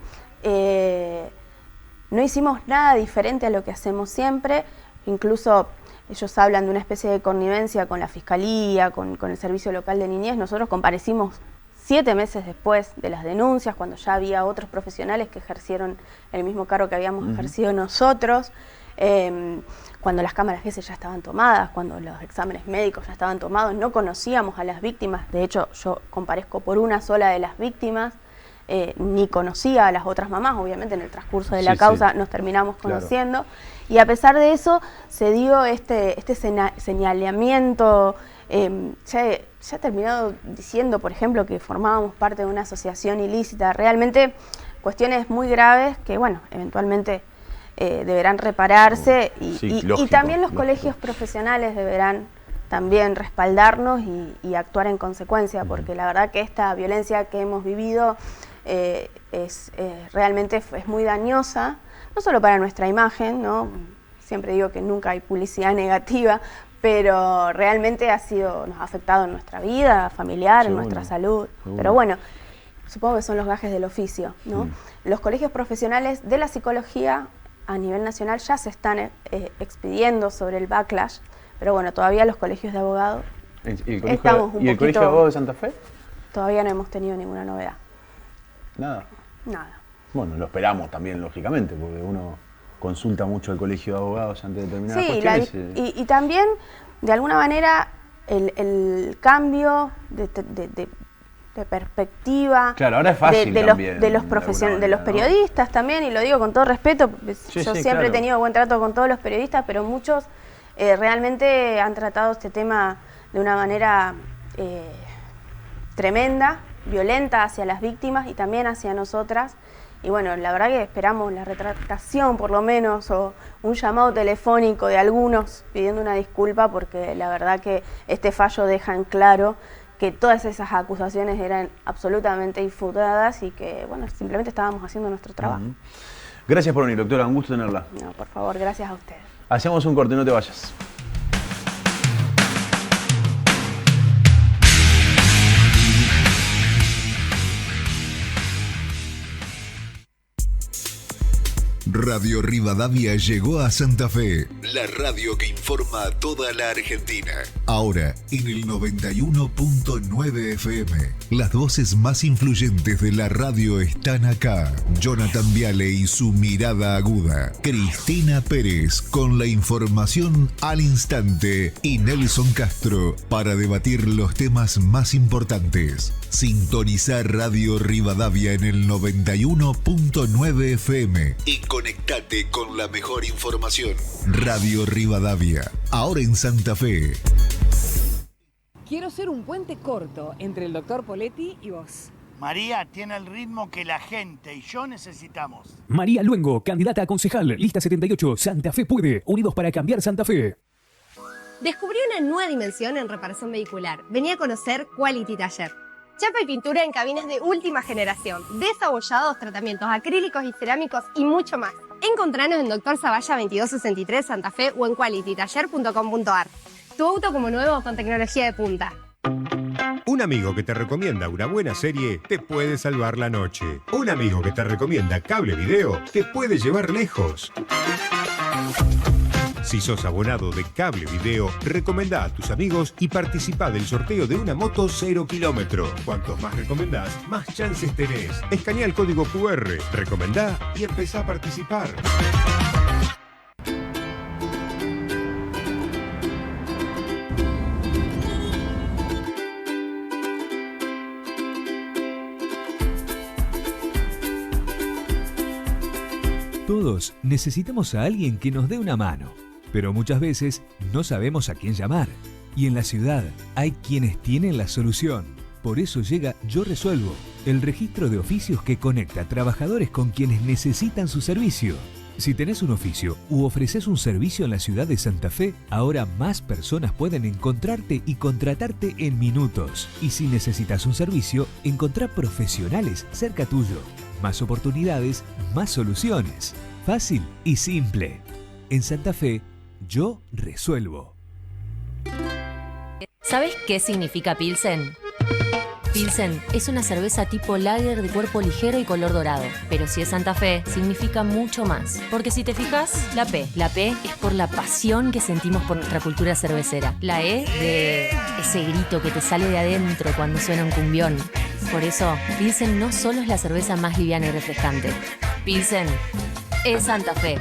No hicimos nada diferente a lo que hacemos siempre, incluso ellos hablan de una especie de connivencia con la Fiscalía, con el Servicio Local de Niñez. Nosotros comparecimos 7 meses después de las denuncias, cuando ya había otros profesionales que ejercieron el mismo cargo que habíamos ejercido nosotros. Cuando las cámaras GESE ya estaban tomadas, cuando los exámenes médicos ya estaban tomados, no conocíamos a las víctimas. De hecho, yo comparezco por una sola de las víctimas, ni conocía a las otras mamás. Obviamente en el transcurso de la causa nos terminamos conociendo, claro. Y a pesar de eso se dio este señalamiento. Ya he terminado diciendo, por ejemplo, que formábamos parte de una asociación ilícita. Realmente cuestiones muy graves que, bueno, eventualmente deberán repararse y también los colegios profesionales deberán también respaldarnos y actuar en consecuencia, porque la verdad que esta violencia que hemos vivido realmente es muy dañosa, no solo para nuestra imagen, ¿no? Siempre digo que nunca hay publicidad negativa, pero realmente nos ha afectado en nuestra vida familiar, en nuestra salud. Pero bueno, supongo que son los gajes del oficio, ¿no? Los colegios profesionales de la psicología a nivel nacional ya se están expidiendo sobre el backlash, pero bueno, todavía los colegios de abogados estamos un poquito... ¿Y el Colegio de Abogados de Santa Fe? Todavía no hemos tenido ninguna novedad. Nada. Nada. Bueno, lo esperamos también, lógicamente, porque uno consulta mucho al Colegio de Abogados antes de determinadas cuestiones. Y también, de alguna manera, el cambio de perspectiva, claro, ahora es fácil de los periodistas, ¿no? También, y lo digo con todo respeto, yo siempre he tenido buen trato con todos los periodistas, pero muchos realmente han tratado este tema de una manera tremenda, violenta hacia las víctimas y también hacia nosotras, Y bueno, la verdad que esperamos la retractación por lo menos o un llamado telefónico de algunos pidiendo una disculpa, porque la verdad que este fallo deja en claro que todas esas acusaciones eran absolutamente infutadas y que, bueno, simplemente estábamos haciendo nuestro trabajo. Gracias por venir, doctora, un gusto tenerla. No, por favor, gracias a ustedes. Hacemos un corte, no te vayas. Radio Rivadavia llegó a Santa Fe, la radio que informa a toda la Argentina. Ahora en el 91.9 FM. Las voces más influyentes de la radio están acá. Jonathan Viale y su mirada aguda. Cristina Pérez con la información al instante. Y Nelson Castro para debatir los temas más importantes. Sintonizar Radio Rivadavia en el 91.9 FM y conectate con la mejor información. Radio Rivadavia, ahora en Santa Fe. Quiero ser un puente corto entre el doctor Poletti y vos. María tiene el ritmo que la gente y yo necesitamos. María Luengo, candidata a concejal, lista 78, Santa Fe puede, unidos para cambiar Santa Fe. Descubrí una nueva dimensión en reparación vehicular. Vení a conocer Quality Taller. Chapa y pintura en cabinas de última generación, desabollados, tratamientos acrílicos y cerámicos y mucho más. Encontranos en Dr. Zavalla 2263 Santa Fe o en qualitytaller.com.ar. Tu auto como nuevo con tecnología de punta. Un amigo que te recomienda una buena serie te puede salvar la noche. Un amigo que te recomienda cable video te puede llevar lejos. Si sos abonado de Cable Video, recomendá a tus amigos y participá del sorteo de una moto 0 kilómetro. Cuantos más recomendás, más chances tenés. Escanea el código QR, recomendá y empezá a participar. Todos necesitamos a alguien que nos dé una mano. Pero muchas veces no sabemos a quién llamar. Y en la ciudad hay quienes tienen la solución. Por eso llega Yo Resuelvo, el registro de oficios que conecta a trabajadores con quienes necesitan su servicio. Si tenés un oficio u ofreces un servicio en la ciudad de Santa Fe, ahora más personas pueden encontrarte y contratarte en minutos. Y si necesitas un servicio, encontrá profesionales cerca tuyo. Más oportunidades, más soluciones. Fácil y simple. En Santa Fe, Yo Resuelvo. ¿Sabes qué significa Pilsen? Pilsen es una cerveza tipo lager de cuerpo ligero y color dorado. Pero si es Santa Fe, significa mucho más. Porque si te fijas, la P es por la pasión que sentimos por nuestra cultura cervecera. La E de ese grito que te sale de adentro cuando suena un cumbión. Por eso, Pilsen no solo es la cerveza más liviana y refrescante. Pilsen es Santa Fe.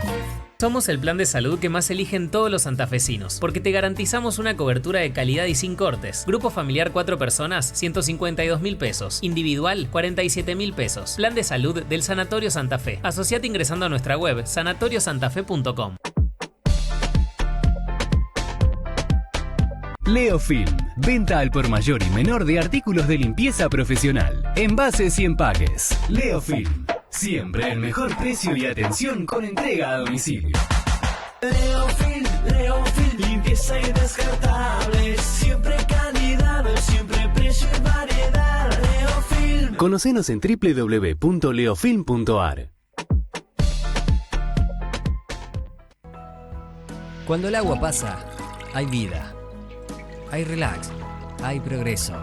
Somos el plan de salud que más eligen todos los santafesinos, porque te garantizamos una cobertura de calidad y sin cortes. Grupo familiar 4 personas, 152.000 pesos. Individual, 47.000 pesos. Plan de salud del Sanatorio Santa Fe. Asociate ingresando a nuestra web, sanatoriosantafe.com. Leofilm, venta al por mayor y menor de artículos de limpieza profesional, envases y empaques. Leofilm, siempre el mejor precio y atención con entrega a domicilio. Leofilm, limpieza y descartables, siempre calidad, siempre precio y variedad. Leofilm. Conocenos en www.leofilm.ar. Cuando el agua pasa, hay vida. Hay relax, hay progreso.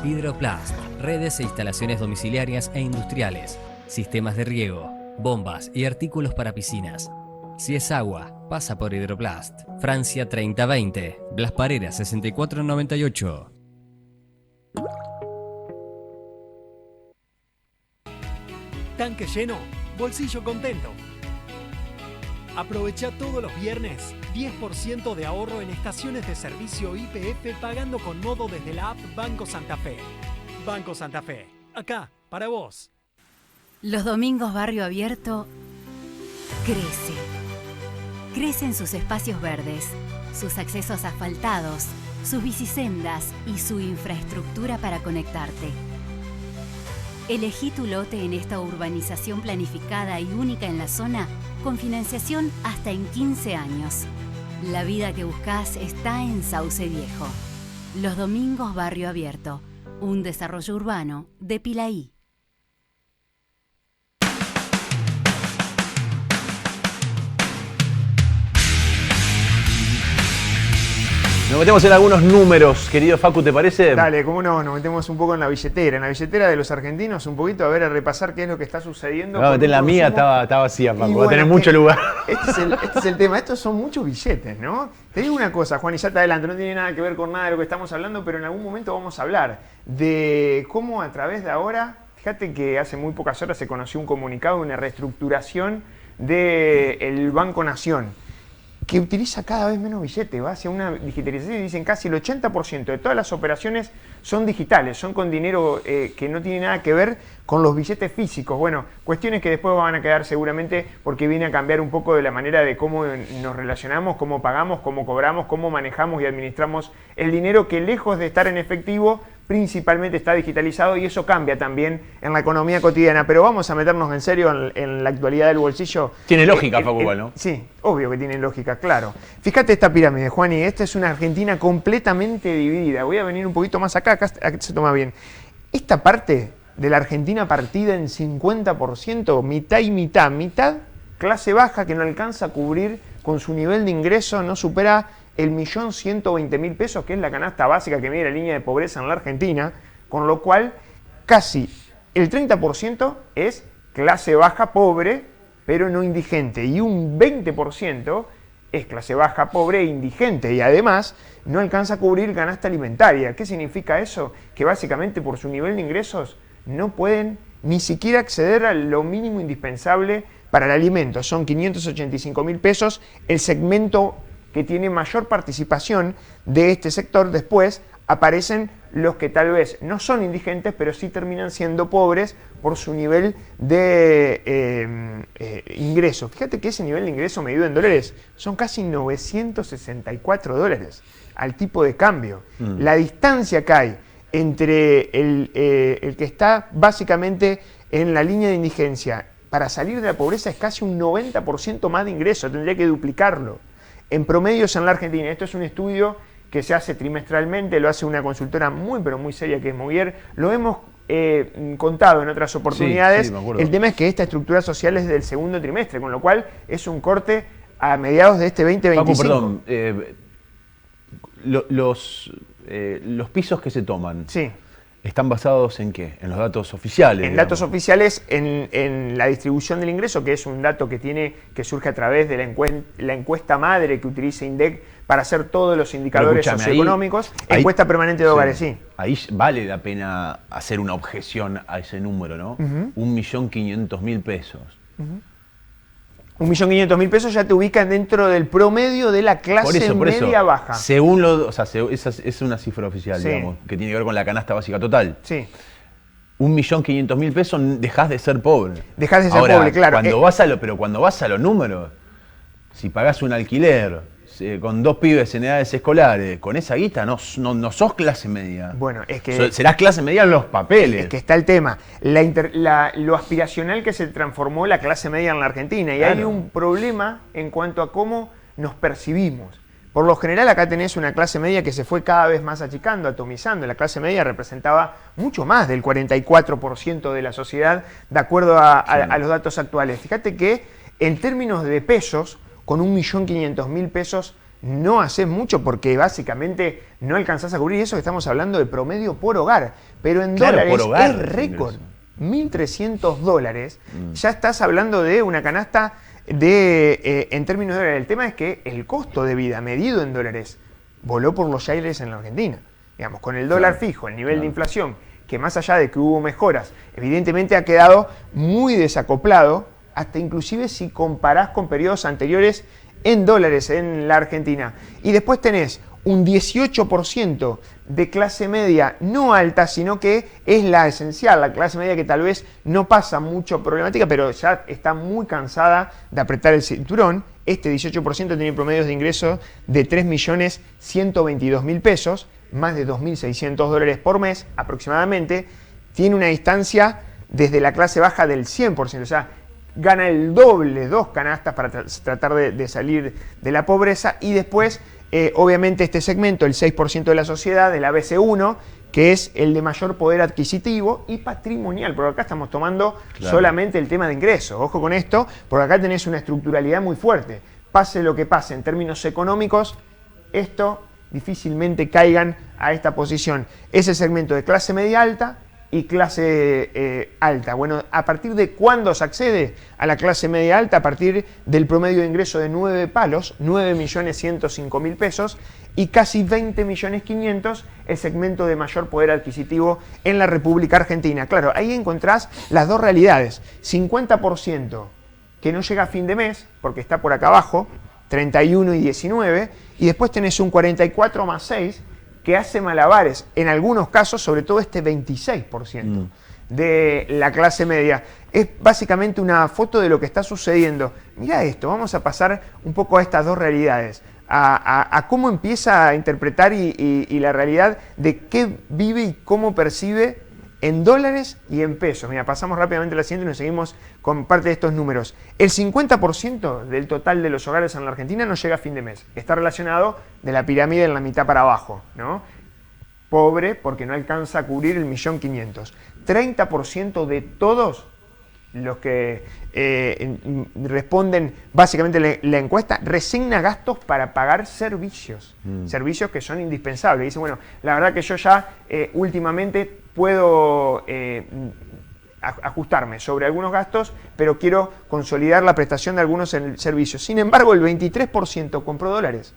Hidroplast, redes e instalaciones domiciliarias e industriales, sistemas de riego, bombas y artículos para piscinas. Si es agua, pasa por Hidroplast. Francia 3020, Blas Parera 6498. Tanque lleno, bolsillo contento. Aprovecha todos los viernes 10% de ahorro en estaciones de servicio YPF pagando con modo desde la app Banco Santa Fe. Banco Santa Fe, acá, para vos. Los domingos Barrio Abierto crece. Crece en sus espacios verdes, sus accesos asfaltados, sus bicisendas y su infraestructura para conectarte. Elegí tu lote en esta urbanización planificada y única en la zona con financiación hasta en 15 años. La vida que buscas está en Sauce Viejo. Los Domingos Barrio Abierto, un desarrollo urbano de Pilaí. Nos metemos en algunos números, querido Facu, ¿te parece? Dale, cómo no, nos metemos un poco en la billetera de los argentinos, un poquito a ver, a repasar qué es lo que está sucediendo. No, la mía estaba vacía, Facu, va a tener mucho lugar. Este es el tema, estos son muchos billetes, ¿no? Te digo una cosa, Juan, y ya te adelanto, no tiene nada que ver con nada de lo que estamos hablando, pero en algún momento vamos a hablar de cómo a través de ahora, fíjate que hace muy pocas horas se conoció un comunicado de una reestructuración del Banco Nación, que utiliza cada vez menos billetes, va hacia una digitalización y dicen casi el 80% de todas las operaciones son digitales, son con dinero que no tiene nada que ver con los billetes físicos. Bueno, cuestiones que después van a quedar seguramente porque viene a cambiar un poco de la manera de cómo nos relacionamos, cómo pagamos, cómo cobramos, cómo manejamos y administramos el dinero que lejos de estar en efectivo, principalmente está digitalizado y eso cambia también en la economía cotidiana. Pero vamos a meternos en serio en la actualidad del bolsillo. Tiene lógica, Facu, igual, ¿no? Sí, obvio que tiene lógica, claro. Fíjate esta pirámide, Juan, y esta es una Argentina completamente dividida. Voy a venir un poquito más acá se toma bien. Esta parte de la Argentina partida en 50%, mitad y mitad. Mitad clase baja que no alcanza a cubrir con su nivel de ingreso, no supera el 1.120.000 pesos, que es la canasta básica que mide la línea de pobreza en la Argentina, con lo cual casi el 30% es clase baja pobre, pero no indigente, y un 20% es clase baja pobre e indigente, y además no alcanza a cubrir canasta alimentaria. ¿Qué significa eso? Que básicamente por su nivel de ingresos no pueden ni siquiera acceder a lo mínimo indispensable para el alimento. Son 585.000 pesos el segmento que tiene mayor participación de este sector. Después aparecen los que tal vez no son indigentes, pero sí terminan siendo pobres por su nivel de ingreso. Fíjate que ese nivel de ingreso medido en dólares son casi 964 dólares al tipo de cambio. La distancia que hay entre el que está básicamente en la línea de indigencia para salir de la pobreza es casi un 90% más de ingreso, tendría que duplicarlo. En promedios en la Argentina, esto es un estudio que se hace trimestralmente, lo hace una consultora muy pero muy seria que es Moguier, lo hemos contado en otras oportunidades. El tema es que esta estructura social es del segundo trimestre, con lo cual es un corte a mediados de este 2025. Paco, perdón, los pisos que se toman, ¿están basados en qué? ¿En los datos oficiales? En datos oficiales, en la distribución del ingreso, que es un dato que surge a través de la encuesta madre que utiliza INDEC para hacer todos los indicadores socioeconómicos. Encuesta permanente de hogares, sí. Ahí vale la pena hacer una objeción a ese número, ¿no? 1.500.000 pesos. 1.500.000 pesos ya te ubican dentro del promedio de la clase media baja. Según esa es una cifra oficial, digamos, que tiene que ver con la canasta básica total. Sí. 1.500.000 pesos dejás de ser pobre. Dejás de ser pobre, claro. Pero cuando vas a los números, si pagás un alquiler con 2 pibes en edades escolares, con esa guita no sos clase media. Bueno, es que serás clase media en los papeles. Es que está el tema. Lo aspiracional que se transformó la clase media en la Argentina. Y hay un problema en cuanto a cómo nos percibimos. Por lo general acá tenés una clase media que se fue cada vez más achicando, atomizando. La clase media representaba mucho más del 44% de la sociedad, de acuerdo a los datos actuales. Fíjate que en términos de pesos, con 1.500.000 pesos no haces mucho porque básicamente no alcanzás a cubrir eso que estamos hablando de promedio por hogar. Pero en dólares por hogar, es récord. 1.300 dólares. Ya estás hablando de una canasta en términos de dólares. El tema es que el costo de vida medido en dólares voló por los aires en la Argentina. Digamos, con el dólar fijo, el nivel de inflación, que más allá de que hubo mejoras, evidentemente ha quedado muy desacoplado, hasta inclusive si comparás con periodos anteriores en dólares en la Argentina. Y después tenés un 18% de clase media no alta, sino que es la esencial, la clase media que tal vez no pasa mucho problemática, pero ya está muy cansada de apretar el cinturón. Este 18% tiene promedios de ingresos de 3.122.000 pesos, más de 2.600 dólares por mes aproximadamente. Tiene una distancia desde la clase baja del 100%, o sea, gana el doble, 2 canastas para tratar de salir de la pobreza. Y después, obviamente, este segmento, el 6% de la sociedad, del ABC1, que es el de mayor poder adquisitivo y patrimonial, porque acá estamos tomando solamente el tema de ingresos. Ojo con esto, porque acá tenés una estructuralidad muy fuerte. Pase lo que pase en términos económicos, esto difícilmente caigan a esta posición. Ese segmento de clase media alta y clase alta. Bueno, ¿a partir de cuándo se accede a la clase media alta? A partir del promedio de ingreso de 9 palos, 9.105.000 pesos, y casi 20.500.000 el segmento de mayor poder adquisitivo en la República Argentina. Claro, ahí encontrás las dos realidades. 50% que no llega a fin de mes, porque está por acá abajo, 31 y 19, y después tenés un 44 más 6, que hace malabares, en algunos casos, sobre todo este 26% de la clase media. Es básicamente una foto de lo que está sucediendo. Mirá esto, vamos a pasar un poco a estas dos realidades, a cómo empieza a interpretar y la realidad de qué vive y cómo percibe en dólares y en pesos. Mira, pasamos rápidamente a la siguiente y nos seguimos con parte de estos números. El 50% del total de los hogares en la Argentina no llega a fin de mes. Está relacionado de la pirámide en la mitad para abajo, ¿no? Pobre porque no alcanza a cubrir el 1.500.000. 30% de todos los que responden básicamente la encuesta resigna gastos para pagar servicios. Servicios que son indispensables. Dice, bueno, la verdad que yo ya últimamente puedo ajustarme sobre algunos gastos, pero quiero consolidar la prestación de algunos servicios. Sin embargo, el 23% compró dólares.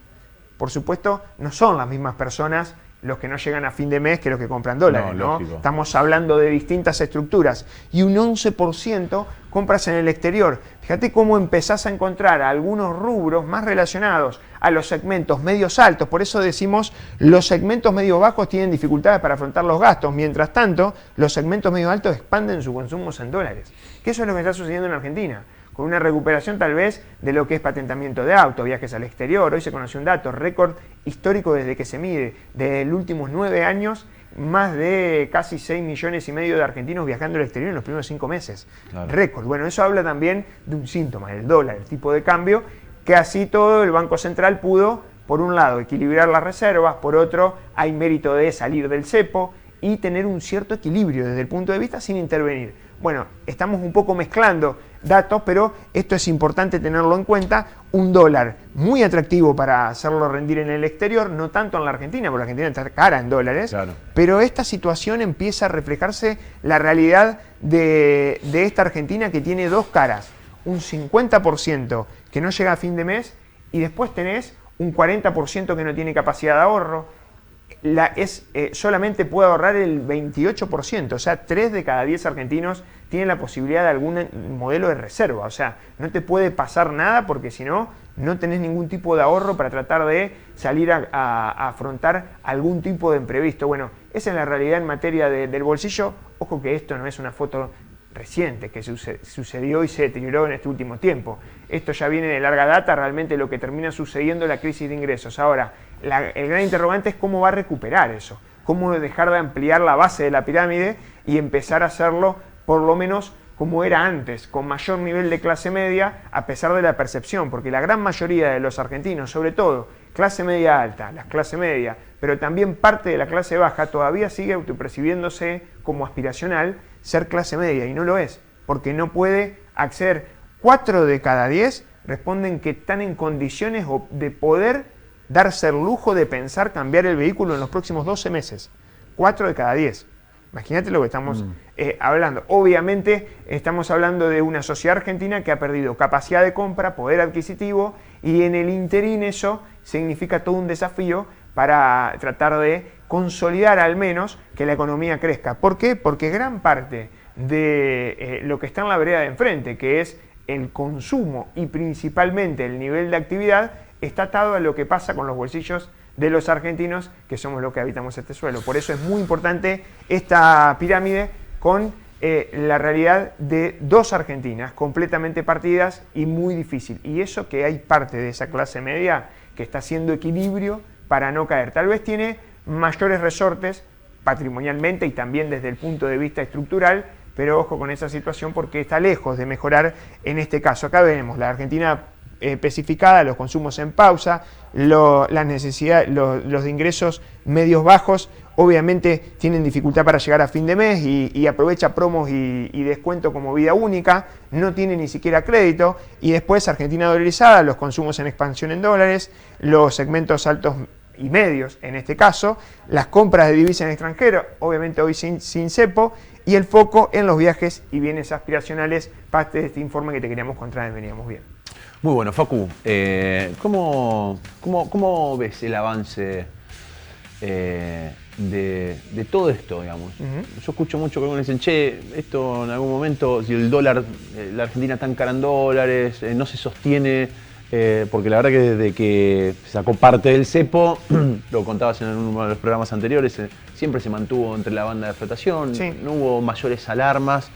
Por supuesto, no son las mismas personas los que no llegan a fin de mes que los que compran dólares, ¿no? Estamos hablando de distintas estructuras. Y un 11% compras en el exterior. Fíjate cómo empezás a encontrar algunos rubros más relacionados a los segmentos medios altos. Por eso decimos, los segmentos medios bajos tienen dificultades para afrontar los gastos. Mientras tanto, los segmentos medios altos expanden su consumo en dólares. Que eso es lo que está sucediendo en Argentina. Con una recuperación tal vez de lo que es patentamiento de autos, viajes al exterior. Hoy se conoció un dato, récord histórico desde que se mide, desde los últimos 9 años, más de casi 6,5 millones de argentinos viajando al exterior en los primeros 5 meses. Claro. Récord. Bueno, eso habla también de un síntoma, el dólar, el tipo de cambio, que así todo el Banco Central pudo, por un lado, equilibrar las reservas, por otro, hay mérito de salir del cepo y tener un cierto equilibrio desde el punto de vista sin intervenir. Bueno, estamos un poco mezclando datos, pero esto es importante tenerlo en cuenta. Un dólar muy atractivo para hacerlo rendir en el exterior, no tanto en la Argentina, porque la Argentina está cara en dólares, claro. Pero esta situación empieza a reflejarse la realidad de esta Argentina que tiene dos caras. Un 50% que no llega a fin de mes y después tenés un 40% que no tiene capacidad de ahorro. Solamente puede ahorrar el 28%, o sea, 3 de cada 10 argentinos tienen la posibilidad de algún modelo de reserva, o sea, no te puede pasar nada porque si no, no tenés ningún tipo de ahorro para tratar de salir a afrontar algún tipo de imprevisto. Bueno, esa es la realidad en materia del bolsillo. Ojo que esto no es una foto reciente que sucedió y se deterioró en este último tiempo. Esto ya viene de larga data, realmente lo que termina sucediendo es la crisis de ingresos. Ahora, el gran interrogante es cómo va a recuperar eso, cómo dejar de ampliar la base de la pirámide y empezar a hacerlo por lo menos como era antes, con mayor nivel de clase media, a pesar de la percepción, porque la gran mayoría de los argentinos, sobre todo clase media alta, la clase media, pero también parte de la clase baja, todavía sigue autopercibiéndose como aspiracional ser clase media, y no lo es, porque no puede acceder. 4 de cada 10 responden que están en condiciones de poder darse el lujo de pensar cambiar el vehículo en los próximos 12 meses. 4 de cada 10. Imagínate lo que estamos hablando. Obviamente estamos hablando de una sociedad argentina que ha perdido capacidad de compra, poder adquisitivo, y en el interín eso significa todo un desafío para tratar de consolidar al menos que la economía crezca. ¿Por qué? Porque gran parte de lo que está en la vereda de enfrente, que es el consumo y principalmente el nivel de actividad, está atado a lo que pasa con los bolsillos de los argentinos, que somos los que habitamos este suelo. Por eso es muy importante esta pirámide con la realidad de dos Argentinas completamente partidas y muy difícil. Y eso que hay parte de esa clase media que está haciendo equilibrio para no caer. Tal vez tiene mayores resortes patrimonialmente y también desde el punto de vista estructural, pero ojo con esa situación porque está lejos de mejorar en este caso. Acá vemos la Argentina especificada, los consumos en pausa, las necesidades, los de ingresos medios bajos, obviamente tienen dificultad para llegar a fin de mes y aprovecha promos y descuento como vida única, no tiene ni siquiera crédito, y después Argentina dolarizada, los consumos en expansión en dólares, los segmentos altos y medios en este caso, las compras de divisas en extranjero, obviamente hoy sin cepo, y el foco en los viajes y bienes aspiracionales, parte de este informe que te queríamos contar, veníamos bien. Muy bueno, Facu, ¿cómo ves el avance de todo esto, digamos? Yo escucho mucho que algunos dicen, che, esto en algún momento, si el dólar, la Argentina tan cara en dólares, no se sostiene, porque la verdad que desde que se sacó parte del cepo, lo contabas en uno de los programas anteriores, siempre se mantuvo entre la banda de flotación, sí. No hubo mayores alarmas.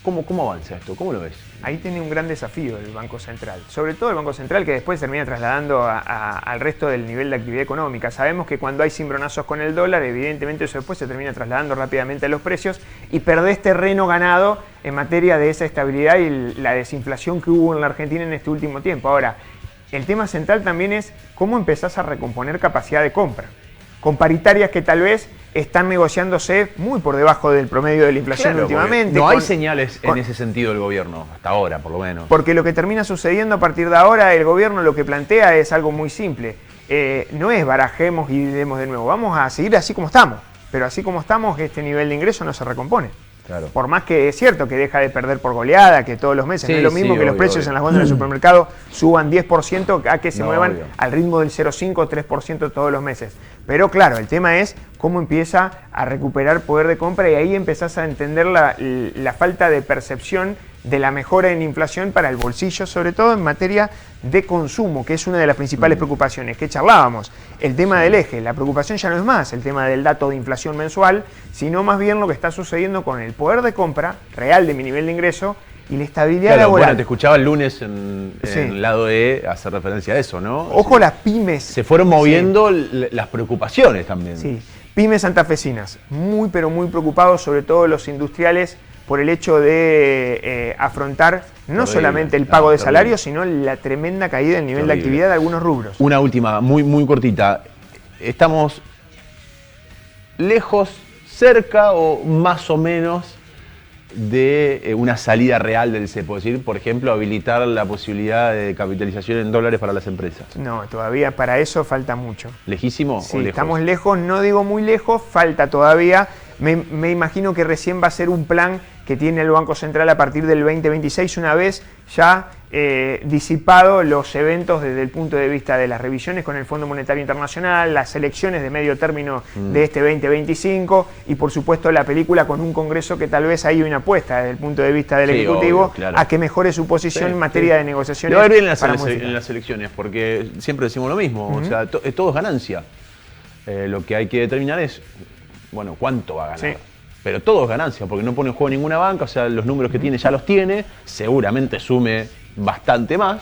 ¿Cómo avanza esto? ¿Cómo lo ves? Ahí tiene un gran desafío el Banco Central, sobre todo el Banco Central que después termina trasladando al resto del nivel de actividad económica. Sabemos que cuando hay cimbronazos con el dólar, evidentemente eso después se termina trasladando rápidamente a los precios y perdés terreno ganado en materia de esa estabilidad y la desinflación que hubo en la Argentina en este último tiempo. Ahora, el tema central también es cómo empezás a recomponer capacidad de compra, con paritarias que tal vez están negociándose muy por debajo del promedio de la inflación últimamente. No hay señales en ese sentido del gobierno, hasta ahora por lo menos. Porque lo que termina sucediendo a partir de ahora, el gobierno lo que plantea es algo muy simple. No es barajemos y demos de nuevo, vamos a seguir así como estamos. Pero así como estamos, este nivel de ingreso no se recompone. Claro. Por más que es cierto que deja de perder por goleada, que todos los meses, no es lo mismo que los precios en las góndolas del supermercado suban 10% a que se muevan al ritmo del 0,5 o 3% todos los meses. Pero claro, el tema es cómo empieza a recuperar poder de compra y ahí empezás a entender la falta de percepción de la mejora en inflación para el bolsillo, sobre todo en materia de consumo, que es una de las principales preocupaciones que charlábamos. El tema del eje, la preocupación ya no es más el tema del dato de inflación mensual, sino más bien lo que está sucediendo con el poder de compra real de mi nivel de ingreso y la estabilidad laboral. Bueno, te escuchaba el lunes en el lado E hacer referencia a eso, ¿no? Ojo, las pymes. Se fueron moviendo las preocupaciones también. Sí, pymes santafesinas, muy pero muy preocupados, sobre todo los industriales, por el hecho de afrontar no solamente el pago de salarios, sino la tremenda caída del nivel de actividad de algunos rubros. Una última, muy cortita. ¿Estamos lejos, cerca o más o menos de una salida real del cepo? Es decir, por ejemplo, habilitar la posibilidad de capitalización en dólares para las empresas. No, todavía para eso falta mucho. ¿Lejísimo sí, o lejos? Estamos lejos, no digo muy lejos, falta todavía. Me imagino que recién va a ser un plan que tiene el Banco Central a partir del 2026, una vez ya disipado los eventos desde el punto de vista de las revisiones con el Fondo Monetario Internacional, las elecciones de medio término de este 2025 y por supuesto la película con un Congreso que tal vez hay una apuesta desde el punto de vista del Ejecutivo, obvio, claro, a que mejore su posición en materia de negociaciones. Le va a ir bien en las elecciones, porque siempre decimos lo mismo, o sea, todo es ganancia. Lo que hay que determinar es, bueno, cuánto va a ganar. Sí. Pero todo es ganancia, porque no pone en juego ninguna banca, o sea, los números que tiene ya los tiene, seguramente sume bastante más,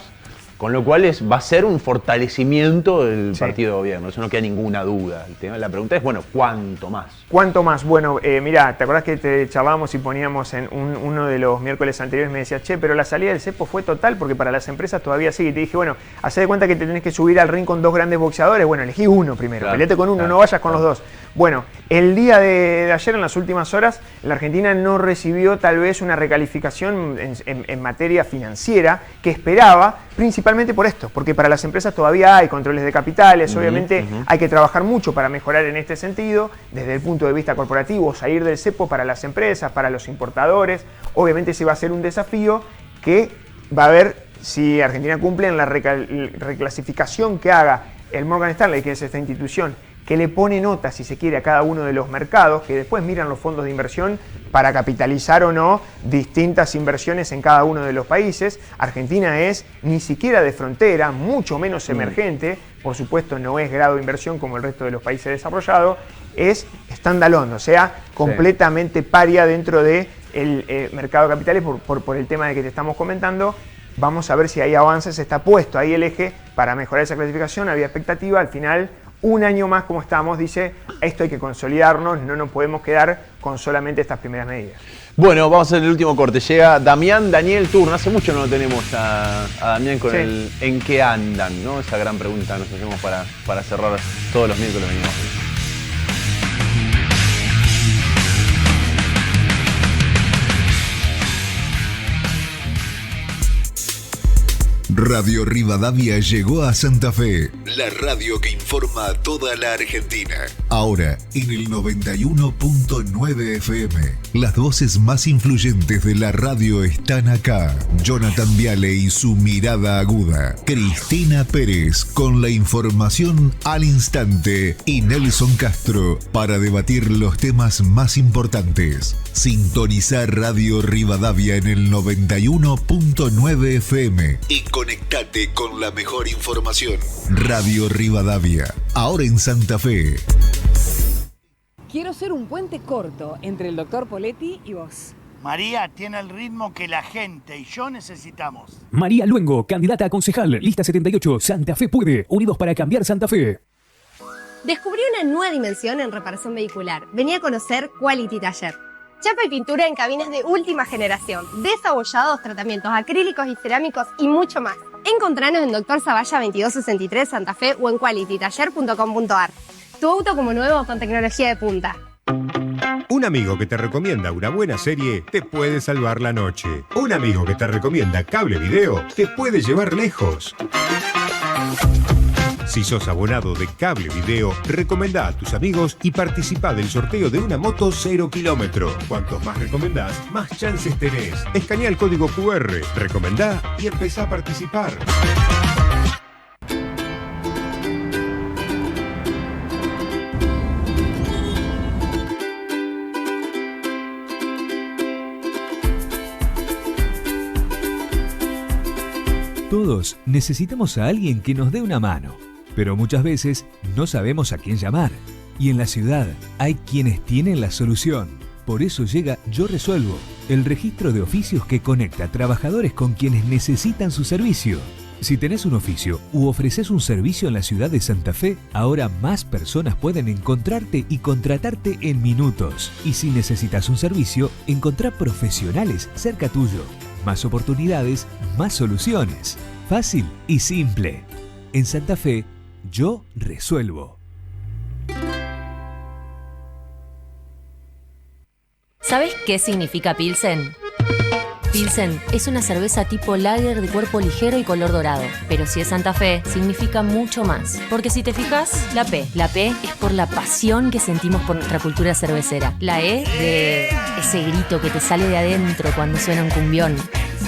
con lo cual va a ser un fortalecimiento del partido de gobierno, eso no queda ninguna duda. La pregunta es, bueno, ¿cuánto más? ¿Cuánto más? Bueno, mirá, ¿te acordás que te charlábamos y poníamos en uno de los miércoles anteriores, me decías, che, pero la salida del cepo fue total porque para las empresas todavía sigue? Y te dije, bueno, hacé de cuenta que te tenés que subir al ring con dos grandes boxeadores, bueno, elegí uno primero, claro, peleate con uno, no vayas con los dos. Bueno, el día de ayer, en las últimas horas, la Argentina no recibió tal vez una recalificación en materia financiera que esperaba, principalmente por esto, porque para las empresas todavía hay controles de capitales, obviamente hay que trabajar mucho para mejorar en este sentido, desde el punto de vista corporativo, salir del cepo para las empresas, para los importadores, obviamente ese va a ser un desafío que va a ver si Argentina cumple en la reclasificación que haga el Morgan Stanley, que es esta institución que le pone nota, si se quiere, a cada uno de los mercados, que después miran los fondos de inversión para capitalizar o no distintas inversiones en cada uno de los países. Argentina es ni siquiera de frontera, mucho menos emergente, por supuesto no es grado de inversión como el resto de los países desarrollados, es standalone, o sea, completamente paria dentro del mercado de capitales por el tema de que te estamos comentando. Vamos a ver si hay avances, está puesto ahí el eje para mejorar esa clasificación, había expectativa, al final un año más como estamos, dice, esto hay que consolidarnos, no nos podemos quedar con solamente estas primeras medidas. Bueno, vamos a hacer el último corte. Llega Daniel Turno. Hace mucho no lo tenemos a Damián con el ¿en qué andan? ¿No? Esa gran pregunta nos hacemos para cerrar todos los miércoles. Venimos. Radio Rivadavia llegó a Santa Fe, la radio que informa a toda la Argentina. Ahora en el 91.9 FM. Las voces más influyentes de la radio están acá. Jonathan Viale y su mirada aguda. Cristina Pérez con la información al instante. Y Nelson Castro para debatir los temas más importantes. Sintoniza Radio Rivadavia en el 91.9 FM y conectate con la mejor información. Radio Rivadavia, ahora en Santa Fe. Quiero ser un puente corto entre el doctor Poletti y vos. María tiene el ritmo que la gente y yo necesitamos. María Luengo, candidata a concejal, lista 78, Santa Fe puede, unidos para cambiar Santa Fe. Descubrí una nueva dimensión en reparación vehicular. Venía a conocer Quality Taller. Chapa y pintura en cabinas de última generación, desabollados, tratamientos acrílicos y cerámicos y mucho más. Encontranos en Dr. Zavalla 2263 Santa Fe o en qualitytaller.com.ar. Tu auto como nuevo con tecnología de punta. Un amigo que te recomienda una buena serie te puede salvar la noche. Un amigo que te recomienda cable video te puede llevar lejos. Si sos abonado de Cable Video, recomendá a tus amigos y participá del sorteo de una moto 0 kilómetro. Cuantos más recomendás, más chances tenés. Escanea el código QR, recomendá y empezá a participar. Todos necesitamos a alguien que nos dé una mano, pero muchas veces no sabemos a quién llamar. Y en la ciudad hay quienes tienen la solución. Por eso llega Yo Resuelvo, el registro de oficios que conecta trabajadores con quienes necesitan su servicio. Si tenés un oficio u ofreces un servicio en la ciudad de Santa Fe, ahora más personas pueden encontrarte y contratarte en minutos. Y si necesitas un servicio, encontrá profesionales cerca tuyo. Más oportunidades, más soluciones. Fácil y simple. En Santa Fe, Yo Resuelvo. ¿Sabes qué significa Pilsen? Pilsen es una cerveza tipo lager de cuerpo ligero y color dorado. Pero si es Santa Fe, significa mucho más. Porque si te fijas, la P es por la pasión que sentimos por nuestra cultura cervecera. La E de ese grito que te sale de adentro cuando suena un cumbión.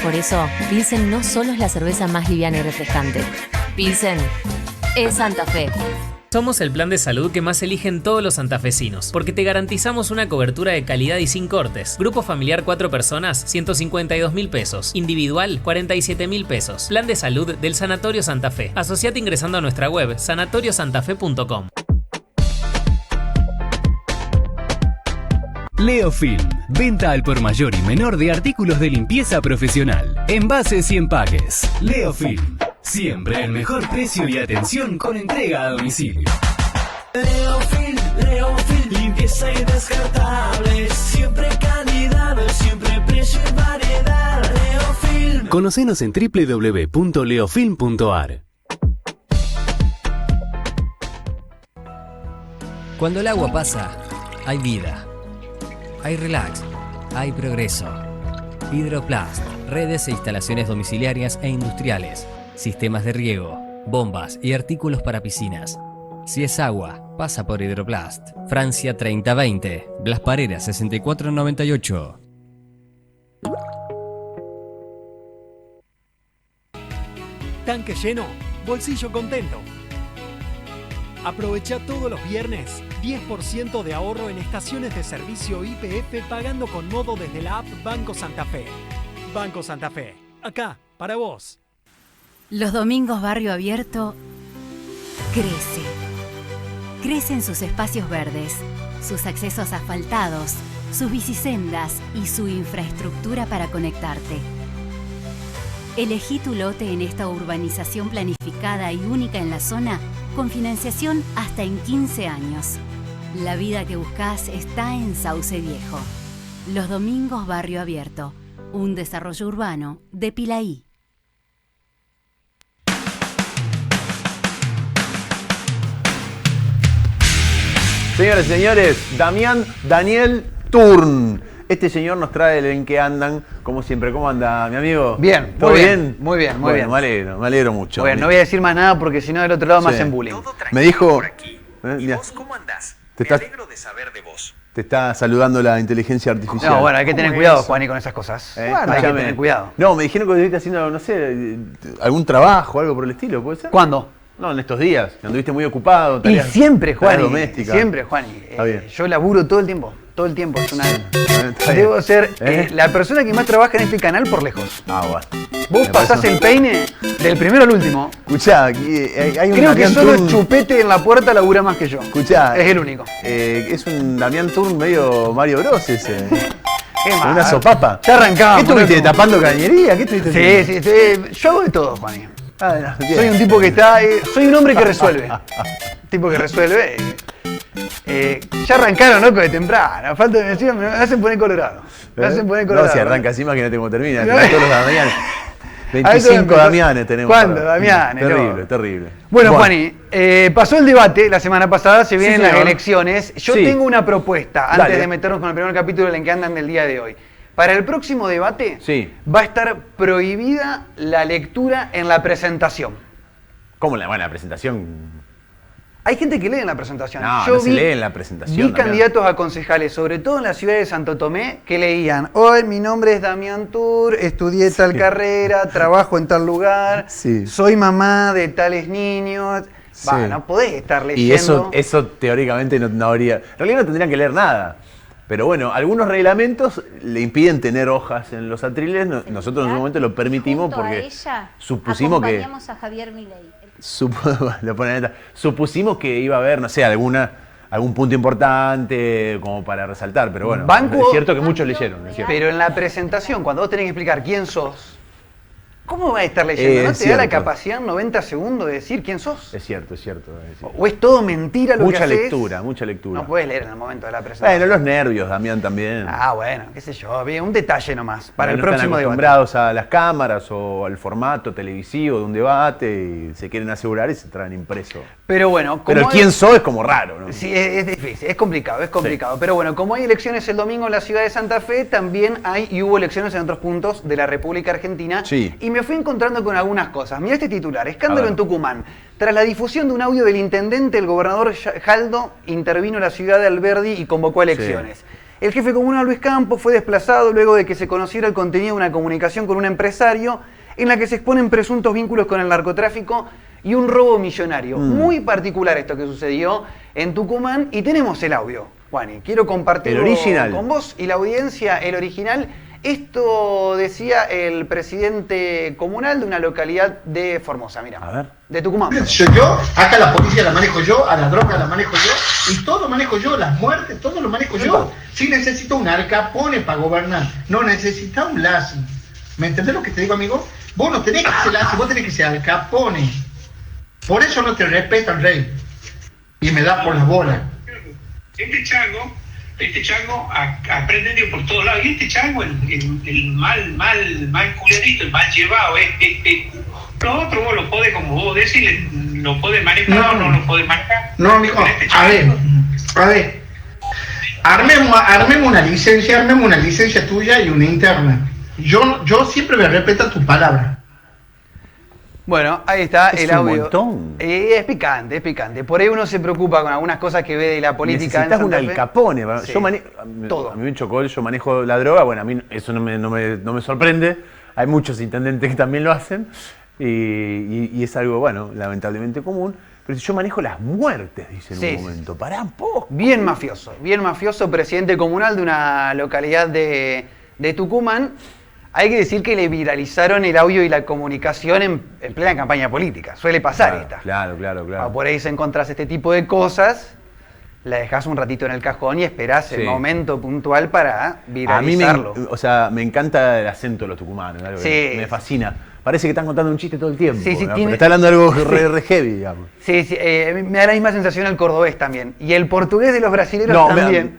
Por eso, Pilsen no solo es la cerveza más liviana y refrescante. Pilsen es Santa Fe. Somos el plan de salud que más eligen todos los santafesinos, porque te garantizamos una cobertura de calidad y sin cortes. Grupo familiar 4 personas, 152.000 pesos. Individual, 47.000 pesos. Plan de salud del Sanatorio Santa Fe. Asociate ingresando a nuestra web, sanatoriosantafe.com. Leo Film, venta al por mayor y menor de artículos de limpieza profesional, envases y empaques. Leo Film, siempre el mejor precio y atención con entrega a domicilio. Leo Film, limpieza y descartables, siempre calidad, siempre precio y variedad. Leo Film. Conocenos en www.leofilm.ar. Cuando el agua pasa, hay vida. Hay relax, hay progreso. Hidroplast, redes e instalaciones domiciliarias e industriales, sistemas de riego, bombas y artículos para piscinas. Si es agua, pasa por Hidroplast. Francia 3020, Blas Parera 6498. Tanque lleno, bolsillo contento. Aprovecha todos los viernes 10% de ahorro en estaciones de servicio YPF pagando con modo desde la app Banco Santa Fe. Banco Santa Fe, acá, para vos. Los domingos Barrio Abierto crece. Crece en sus espacios verdes, sus accesos asfaltados, sus bicisendas y su infraestructura para conectarte. Elegí tu lote en esta urbanización planificada y única en la zona con financiación hasta en 15 años. La vida que buscas está en Sauce Viejo. Los domingos Barrio Abierto, un desarrollo urbano de Pilaí. Señoras y señores, Daniel Turn. Este señor nos trae el En qué andan, como siempre. ¿Cómo anda, mi amigo? Bien, ¿todo muy bien? Muy bien, muy bueno, bien. Me alegro mucho. Bueno, no voy a decir más nada porque si no del otro lado me hacen bullying. Me dijo... ¿Y vos cómo andás? Me alegro de saber de vos. Te está saludando la inteligencia artificial. No, bueno, hay que tener cuidado, Juani, con esas cosas. Bueno, hay que tener cuidado. No, me dijeron que estuviste haciendo, no sé, algún trabajo, algo por el estilo, ¿puede ser? ¿Cuándo? No, en estos días, que anduviste muy ocupado. Y siempre, Juani. Doméstica. Siempre, Juani. Yo laburo todo el tiempo. Todo el tiempo. Es una... Está bien. Debo ser la persona que más trabaja en este canal por lejos. Ah, bueno. Vos pasás el peine del primero al último. Escuchá, hay un Creo que Damián solo el Turn. chupete en la puerta labura más que yo. Escuchá. Es el único. Es un Damián Turn medio Mario Bros ese. ¿Qué Con más? una sopapa. Ya arrancamos. ¿Qué estuviste tapando cañería? ¿Qué estuviste haciendo? Sí. Yo hago de todo, Juani. Ah, no, Soy un tipo que está... soy un hombre que resuelve. Tipo que resuelve. Ya arrancaron, loco, de temprano. Falta de decir, me hacen poner colorado. Me hacen poner colorado. No, si arranca así, imagínate cómo termina. No. Todos los Damianes. 25 Damianes tenemos. ¿Cuándo, Damianes? Terrible, No. terrible. Bueno, Juani, pasó el debate la semana pasada, se vienen las señor. elecciones. Yo Sí. tengo una propuesta, antes Dale. de meternos con el primer capítulo del En que andan del día de hoy. Para el próximo debate va a estar prohibida la lectura en la presentación. ¿Cómo la presentación? Hay gente que lee en la presentación. No, Yo no se vi- lee en la presentación. Vi Damián. candidatos a concejales, sobre todo en la ciudad de Santo Tomé, que leían: hoy mi nombre es Damián Tur, estudié tal carrera, trabajo en tal lugar, soy mamá de tales niños. Va, Sí. no podés estar leyendo. Y eso teóricamente no habría... En realidad no tendrían que leer nada. Pero bueno, algunos reglamentos le impiden tener hojas en los atriles. Nosotros en su momento lo permitimos Junto a porque ella, supusimos que... acompañamos a Javier Milei. Lo ponen en esta. Supusimos que iba a haber, no sé, algún punto importante como para resaltar, pero bueno, Banco- es cierto que muchos leyeron. Es cierto. Pero en la presentación, cuando vos tenés que explicar quién sos, ¿cómo vas a estar leyendo? ¿No Es te da la cierto. capacidad en 90 segundos de decir quién sos? Es cierto, es cierto. ¿O es todo mentira lo que Mucha haces? lectura, mucha lectura. No puedes leer en el momento de la presentación. Bueno, los nervios, Damián, también. Ah, bueno, qué sé yo, bien, un detalle nomás para el No están próximo debate. acostumbrados a las cámaras o al formato televisivo de un debate y se quieren asegurar y se traen impreso. Pero bueno, Pero el quién soy es como raro, ¿no? Sí, es difícil, es complicado. Pero bueno, como hay elecciones el domingo en la ciudad de Santa Fe, también hay y hubo elecciones en otros puntos de la República Argentina. Sí. Y me fui encontrando con algunas cosas. Mirá este titular: A escándalo ver. en Tucumán. Tras la difusión de un audio del intendente, el gobernador Jaldo intervino en la ciudad de Alberdi y convocó a elecciones. El jefe comunal Luis Campos fue desplazado luego de que se conociera el contenido de una comunicación con un empresario en la que se exponen presuntos vínculos con el narcotráfico y un robo millonario. Muy particular esto que sucedió en Tucumán y tenemos el audio, Juani. Quiero compartirlo El original. con vos y la audiencia, el original. Esto decía el presidente comunal de una localidad de Formosa, mira, de Tucumán. Yo, acá la policía la manejo yo, a la droga la manejo yo, y todo manejo yo, las muertes, todo lo manejo yo. Si necesito un Al Capone para gobernar, no necesita un Lassi. ¿Me entendés lo que te digo, amigo? Vos no tenés que ser Lassi, vos tenés que ser Al Capone. Por eso no te respetan, rey. Y me da por las bolas. Este chango aprende por todos lados. Y este chango, el mal culerito, el mal llevado, lo otro vos lo podés, como vos decís, lo podés manejar o no lo podés manejar. No, amigo, a ver. Armemos una licencia tuya y una interna. Yo siempre me respeto tu palabra. Bueno, ahí está Es el un audio. montón. Es picante, es picante. Por ahí uno se preocupa con algunas cosas que ve de la política en Necesitas un Santa Al Fe. Capone. Sí. Todo. A mí me chocó, yo manejo la droga, bueno, a mí eso no me sorprende. Hay muchos intendentes que también lo hacen y es algo, bueno, lamentablemente común. Pero yo manejo las muertes, dice en Sí, un momento. Pará un poco. Bien mafioso, presidente comunal de una localidad de Tucumán. Hay que decir que le viralizaron el audio y la comunicación en plena campaña política. Suele pasar esta. Claro. Por ahí se encontrás este tipo de cosas, la dejás un ratito en el cajón y esperás el momento puntual para A mí viralizarlo. me encanta el acento de los tucumanos, algo que Sí. me fascina. parece que están contando un chiste todo el tiempo. Sí, ¿no? tiene... Pero está hablando de algo re heavy, digamos. Sí, me da la misma sensación el cordobés también. Y el portugués de los brasileños también.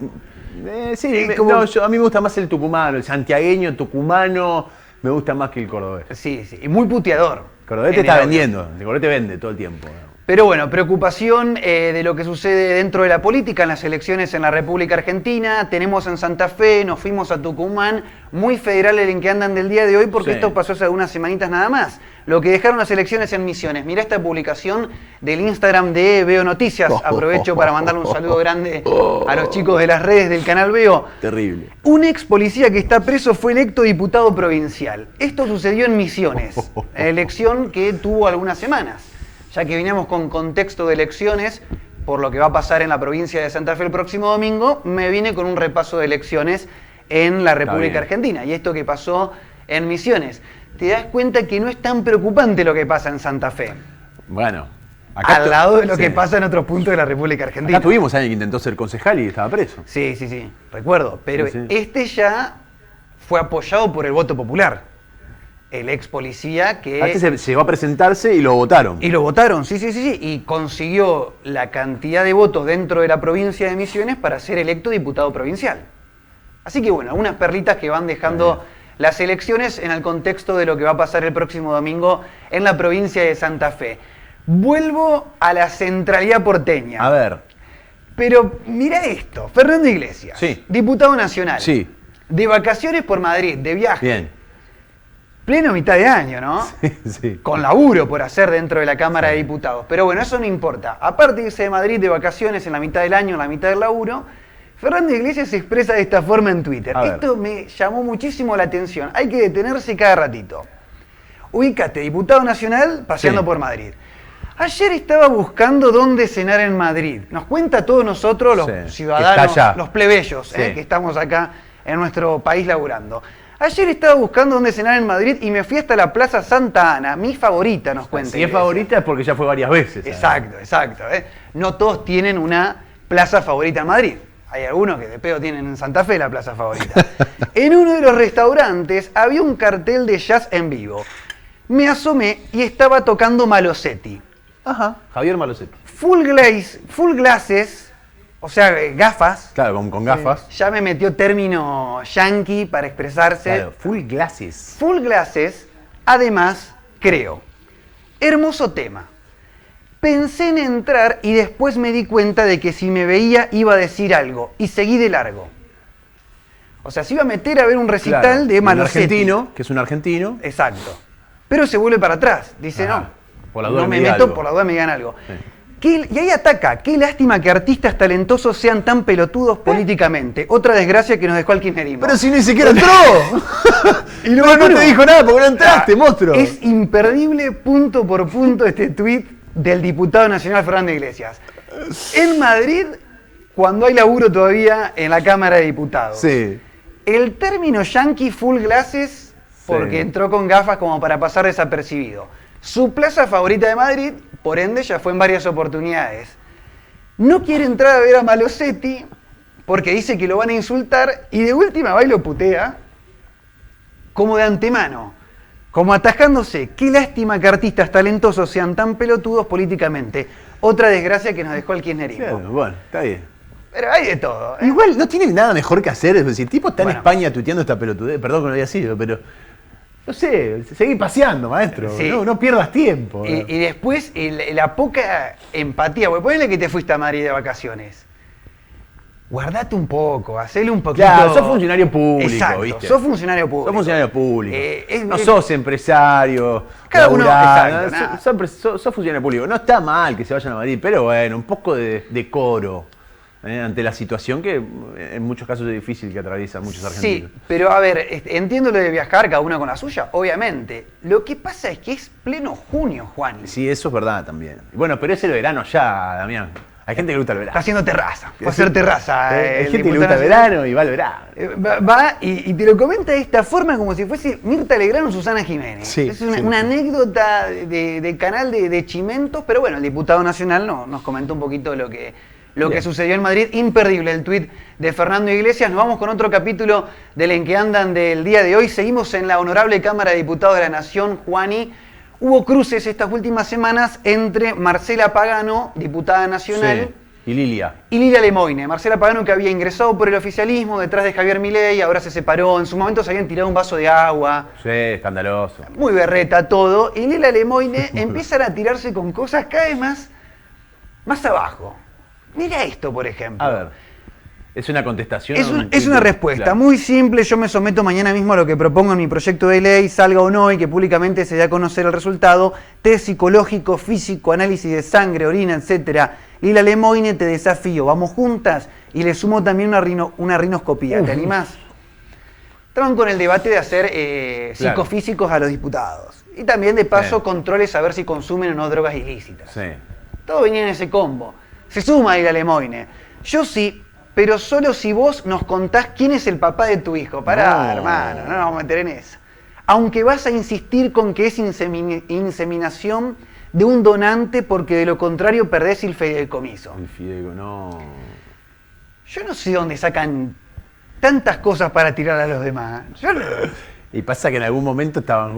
A mí me gusta más el tucumano, el santiagueño, tucumano, me gusta más que el cordobés. Sí, y muy puteador. El cordobés te está vendiendo, el cordobés te vende todo el tiempo. Pero bueno, preocupación de lo que sucede dentro de la política en las elecciones en la República Argentina. Tenemos en Santa Fe, nos fuimos a Tucumán, muy federal el en que andan del día de hoy, porque esto pasó hace algunas semanitas nada más. Lo que dejaron las elecciones en Misiones. Mirá esta publicación del Instagram de Veo Noticias. Aprovecho para mandarle un saludo grande a los chicos de las redes del canal Veo. Terrible. Un ex policía que está preso fue electo diputado provincial. Esto sucedió en Misiones, elección que tuvo algunas semanas. Ya que veníamos con contexto de elecciones, por lo que va a pasar en la provincia de Santa Fe el próximo domingo, me vine con un repaso de elecciones en la República Argentina. Y esto que pasó en Misiones. Te das cuenta que no es tan preocupante lo que pasa en Santa Fe. Bueno. Al lado de lo que pasa en otros puntos de la República Argentina. Acá tuvimos a alguien que intentó ser concejal y estaba preso. Sí, recuerdo. Pero este ya fue apoyado por el voto popular. El ex policía que... Este se llegó a presentarse y lo votaron. Y lo votaron, sí. Y consiguió la cantidad de votos dentro de la provincia de Misiones para ser electo diputado provincial. Así que bueno, algunas perlitas que van dejando las elecciones en el contexto de lo que va a pasar el próximo domingo en la provincia de Santa Fe. Vuelvo a la centralidad porteña. A ver. Pero mira esto, Fernando Iglesias, diputado nacional, de vacaciones por Madrid, de viaje. Bien. Pleno mitad de año, ¿no? Sí. Con laburo por hacer dentro de la Cámara de Diputados. Pero bueno, eso no importa. Aparte de irse de Madrid de vacaciones en la mitad del año, en la mitad del laburo, Fernando Iglesias se expresa de esta forma en Twitter. Esto me llamó muchísimo la atención. Hay que detenerse cada ratito. Ubícate, diputado nacional paseando por Madrid. Ayer estaba buscando dónde cenar en Madrid. Nos cuenta a todos nosotros, los ciudadanos, los plebeyos, que estamos acá en nuestro país laburando. Ayer estaba buscando dónde cenar en Madrid y me fui hasta la Plaza Santa Ana, mi favorita, nos cuenta. Si es favorita es porque ya fue varias veces. Exacto. No todos tienen una plaza favorita en Madrid. Hay algunos que de pedo tienen en Santa Fe la plaza favorita. En uno de los restaurantes había un cartel de jazz en vivo. Me asomé y estaba tocando Malosetti. Javier Malosetti. Full glasses. O sea, gafas. Claro, con gafas. Ya me metió término yankee para expresarse. Claro, full glasses. Full glasses, además, creo. Hermoso tema. Pensé en entrar y después me di cuenta de que si me veía iba a decir algo. Y seguí de largo. O sea, se iba a meter a ver un recital de Malosetti. Un argentino, que es un argentino. Exacto. Pero se vuelve para atrás. Dice, no, por la duda no me meto, por la duda me digan algo. Y ahí ataca, qué lástima que artistas talentosos sean tan pelotudos políticamente. Otra desgracia que nos dejó el kirchnerismo. Pero si ni siquiera entró. Y no te dijo nada porque no entraste, monstruo. Es imperdible punto por punto este tuit del diputado nacional Fernando Iglesias. En Madrid, cuando hay laburo todavía en la Cámara de Diputados. El término yankee full glasses, porque entró con gafas como para pasar desapercibido. Su plaza favorita de Madrid, por ende, ya fue en varias oportunidades. No quiere entrar a ver a Malosetti porque dice que lo van a insultar y de última va y lo putea como de antemano, como atajándose. Qué lástima que artistas talentosos sean tan pelotudos políticamente. Otra desgracia que nos dejó el kirchnerismo. Claro, bueno, está bien. Pero hay de todo. Igual no tiene nada mejor que hacer. Es decir, el tipo está en España tuiteando esta pelotudez. Perdón que no haya sido, pero... No sé, seguí paseando, maestro. No pierdas tiempo. Y después la poca empatía. Porque ponele que te fuiste a Madrid de vacaciones. Guardate un poco, hacele un poquito. Claro, sos funcionario público, exacto, ¿viste? Sos funcionario público. Sos funcionario público. No sos empresario. Cada uno, exacto. Sos funcionario público. No está mal que se vayan a Madrid, pero bueno, un poco de decoro. Ante la situación que en muchos casos es difícil que atraviesan muchos argentinos. Sí, pero a ver, entiendo lo de viajar, cada uno con la suya, obviamente. Lo que pasa es que es pleno junio, Juan. Sí, eso es verdad también. Bueno, pero es el verano ya, Damián. Hay gente que le gusta el verano. Está haciendo terraza. Va a hacer terraza. Hay gente que le gusta el verano y va al verano. Va y te lo comenta de esta forma como si fuese Mirta Legrand o Susana Jiménez. Sí, es una anécdota de canal de Chimentos, pero bueno, el diputado nacional nos comentó un poquito lo lo que sucedió en Madrid. Imperdible el tuit de Fernando Iglesias. Nos vamos con otro capítulo del En que andan del día de hoy. Seguimos en la Honorable Cámara de Diputados de la Nación, Juani. Hubo cruces estas últimas semanas entre Marcela Pagano, diputada nacional, y Lilia Lemoyne. Marcela Pagano, que había ingresado por el oficialismo detrás de Javier Milei, ahora se separó. En su momento se habían tirado un vaso de agua. Sí, escandaloso. Muy berreta todo. Y Lilia Lemoyne empiezan a tirarse con cosas cada vez más abajo. Mira esto, por ejemplo. A ver, ¿es una contestación? Es una respuesta muy simple. Yo me someto mañana mismo a lo que propongo en mi proyecto de ley, salga o no, y que públicamente se dé a conocer el resultado. Test psicológico, físico, análisis de sangre, orina, etc. Lila Lemoyne, te desafío, vamos juntas, y le sumo también una rinoscopía. ¿Te animás? Estaban con el debate de hacer psicofísicos a los diputados. Y también, de paso, controles a ver si consumen o no drogas ilícitas. Sí. Todo venía en ese combo. Se suma Lila Lemoyne. Yo sí, pero solo si vos nos contás quién es el papá de tu hijo. Pará, hermano, no nos vamos a meter en eso. Aunque vas a insistir con que es inseminación de un donante, porque de lo contrario perdés el fideicomiso. El fideicomiso, no. Yo no sé dónde sacan tantas cosas para tirar a los demás. Y pasa que en algún momento estaban...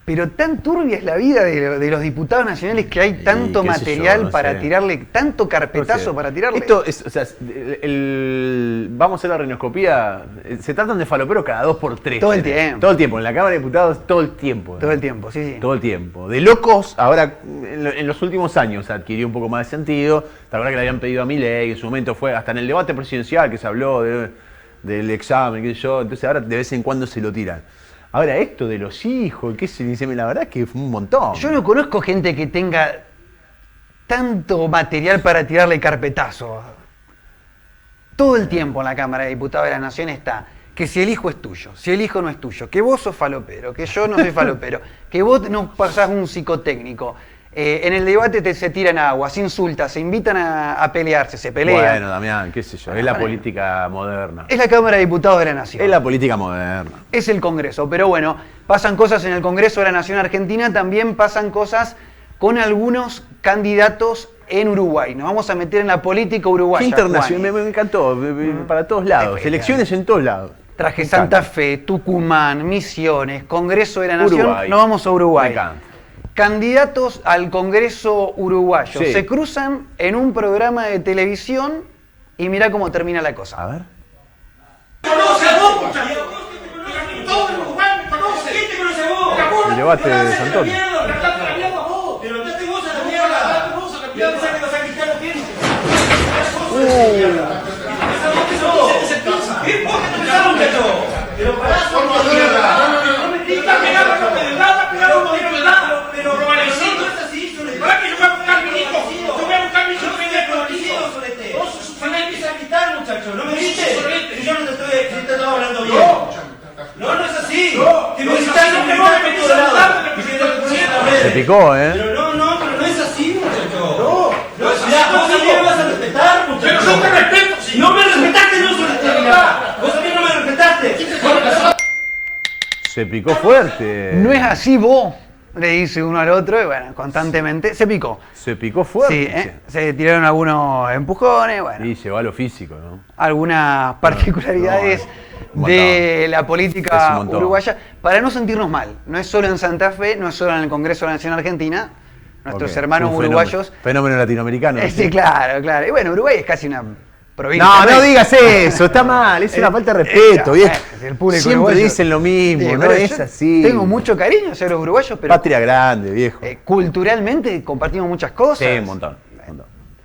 Pero tan turbia es la vida de los diputados nacionales que hay tanto material para tirarle, tanto carpetazo para tirarle. Esto es, o sea, vamos a hacer la rinoscopía, se tratan de faloperos cada 2 por 3. Todo el tiempo. Todo el tiempo, en la Cámara de Diputados todo el tiempo. Todo el tiempo, sí. Todo el tiempo. De locos, ahora en los últimos años adquirió un poco más de sentido. La verdad que le habían pedido a Milei, en su momento fue hasta en el debate presidencial que se habló del examen, qué sé yo, entonces ahora de vez en cuando se lo tiran. Ahora, esto de los hijos, qué se dice, la verdad es que fue un montón. Yo no conozco gente que tenga tanto material para tirarle carpetazo. Todo el tiempo en la Cámara de Diputados de la Nación está que si el hijo es tuyo, si el hijo no es tuyo, que vos sos falopero, que yo no soy falopero, que vos no pasás un psicotécnico. En el debate se tiran agua, se insultan, se invitan a pelearse, se pelean. Bueno, Damián, qué sé yo, es la política moderna. Es la Cámara de Diputados de la Nación. Es la política moderna. Es el Congreso, pero bueno, pasan cosas en el Congreso de la Nación Argentina, también pasan cosas con algunos candidatos en Uruguay. Nos vamos a meter en la política uruguaya. Internacional, me encantó, para todos lados, elecciones en todos lados. Traje Santa Fe, Tucumán, Misiones, Congreso de la Nación, Uruguay. nos vamos a Uruguay. Me encanta. Candidatos al Congreso uruguayo se cruzan en un programa de televisión y mirá cómo termina la cosa. A ver. ¡Conoce a vos, muchachos! ¡Todo el Uruguay me conoce! ¿Quién te conoce a vos? El debate de Santón. ¡Pero metate vos a la mierda! ¿Y dónde sacan los cristianos quiénes? ¿Qué vos que te pensás, muchacho? Pero pará, por mierda. No me digas que nada, no me nada, pero no me nada. Pero Valecito es así, Solete. ¿Para que yo voy a buscar mi hijo? Yo voy a buscar mi hijo pendejo, Solete. Vos sos un empieza a gritar, muchacho. ¿No me viste? Si yo no te estoy hablando bien. No es así. Que me gritas, no me metes a lado. Se picó, Pero no es así, muchacho. No es así. Vos a mí me vas a respetar, muchacho. Pero yo te respeto. Si no me respetaste, no Solete. Vos a mí no me respetaste. Se picó fuerte. No es así vos, le dice uno al otro, y bueno, constantemente se picó. Se picó fuerte. Sí, se tiraron algunos empujones, bueno. Y llegó a lo físico, ¿no? Algunas particularidades de la política uruguaya, para no sentirnos mal. No es solo en Santa Fe, no es solo en el Congreso de la Nación Argentina, nuestros hermanos uruguayos. Fenómeno latinoamericano. Sí, claro. Y bueno, Uruguay es casi una provincia. No digas eso, está mal, es una falta de respeto, viejo. Siempre uruguayo dicen lo mismo, no es así. Tengo mucho cariño hacia los uruguayos, pero... Patria grande, viejo. Culturalmente compartimos muchas cosas. Sí, un montón.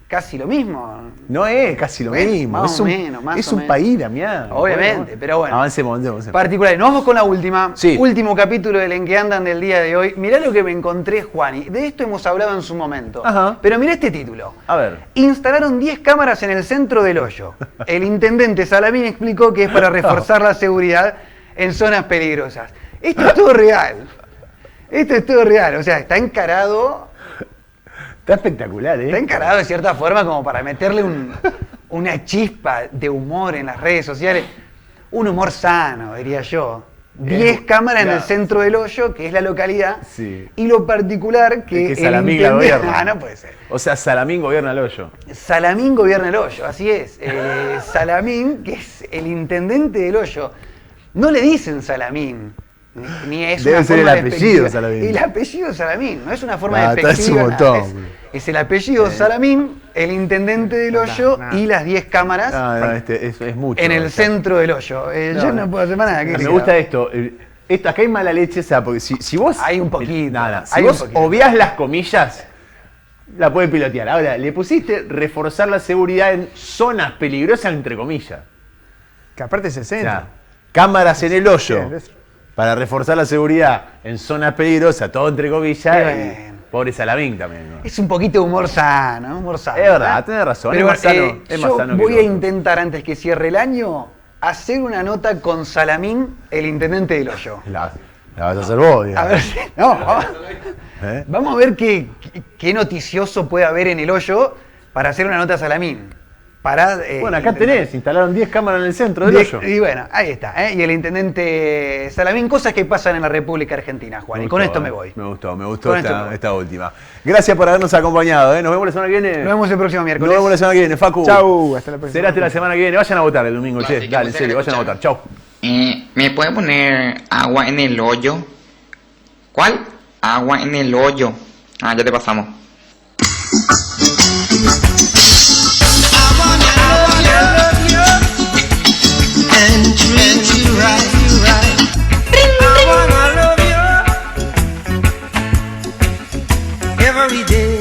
Casi lo mismo. No es casi lo mismo. Más o menos. Es un país, Damián. Obviamente, pero bueno. Avancemos. Particulares. Nos vamos con la última. Sí. Último capítulo del En que andan del día de hoy. Mirá lo que me encontré, Juani. De esto hemos hablado en su momento. Ajá. Pero mirá este título. A ver. Instalaron 10 cámaras en el centro del hoyo. El intendente Salamín explicó que es para reforzar la seguridad en zonas peligrosas. Esto es todo real. O sea, está encarado... Está espectacular, Está encarado de cierta forma como para meterle una chispa de humor en las redes sociales. Un humor sano, diría yo. 10 cámaras en el centro del hoyo, que es la localidad, y lo particular que Salamín la gobierna. No puede ser. O sea, Salamín gobierna el hoyo. Salamín gobierna el hoyo, así es. Salamín, que es el intendente del hoyo. No le dicen Salamín, ni es Debe una ser forma el apellido Salamín. El apellido Salamín, no es una forma despectiva. Es un montón. Es el apellido Salamín, el intendente del hoyo y las 10 cámaras es mucho. en el centro del hoyo. Yo no puedo hacer más nada. Me gusta esto. Acá hay mala leche, o sea, porque si vos... Hay un poquito. Si vos obviás las comillas, la puede pilotear. Ahora, le pusiste reforzar la seguridad en zonas peligrosas, entre comillas. Que aparte es el centro. O sea, cámaras en el hoyo para reforzar la seguridad en zonas peligrosas, todo entre comillas. Pobre Salamín también, ¿no? Es un poquito de humor sano, humor sano. Es verdad, tenés razón. Pero es más sano voy que a intentar, antes que cierre el año, hacer una nota con Salamín, el intendente del hoyo. La vas a hacer vos, digamos. A ver si... Vamos a ver qué noticioso puede haber en el hoyo para hacer una nota a Salamín. Bueno, acá instalaron 10 cámaras en el centro del hoyo. Y bueno, ahí está. Y el intendente Salamín, cosas que pasan en la República Argentina, Juan. Y con esto me voy. Me gustó esta última. Gracias por habernos acompañado. Nos vemos la semana que viene. Nos vemos el próximo miércoles. Nos vemos la semana que viene, Facu. Chau, hasta la próxima. Será hasta la semana que viene. Vayan a votar el domingo, che. Dale, en serio, vayan a votar. Chau. ¿Me puede poner agua en el hoyo? ¿Cuál? Agua en el hoyo. Ya te pasamos. And treat you right. I wanna love you every day.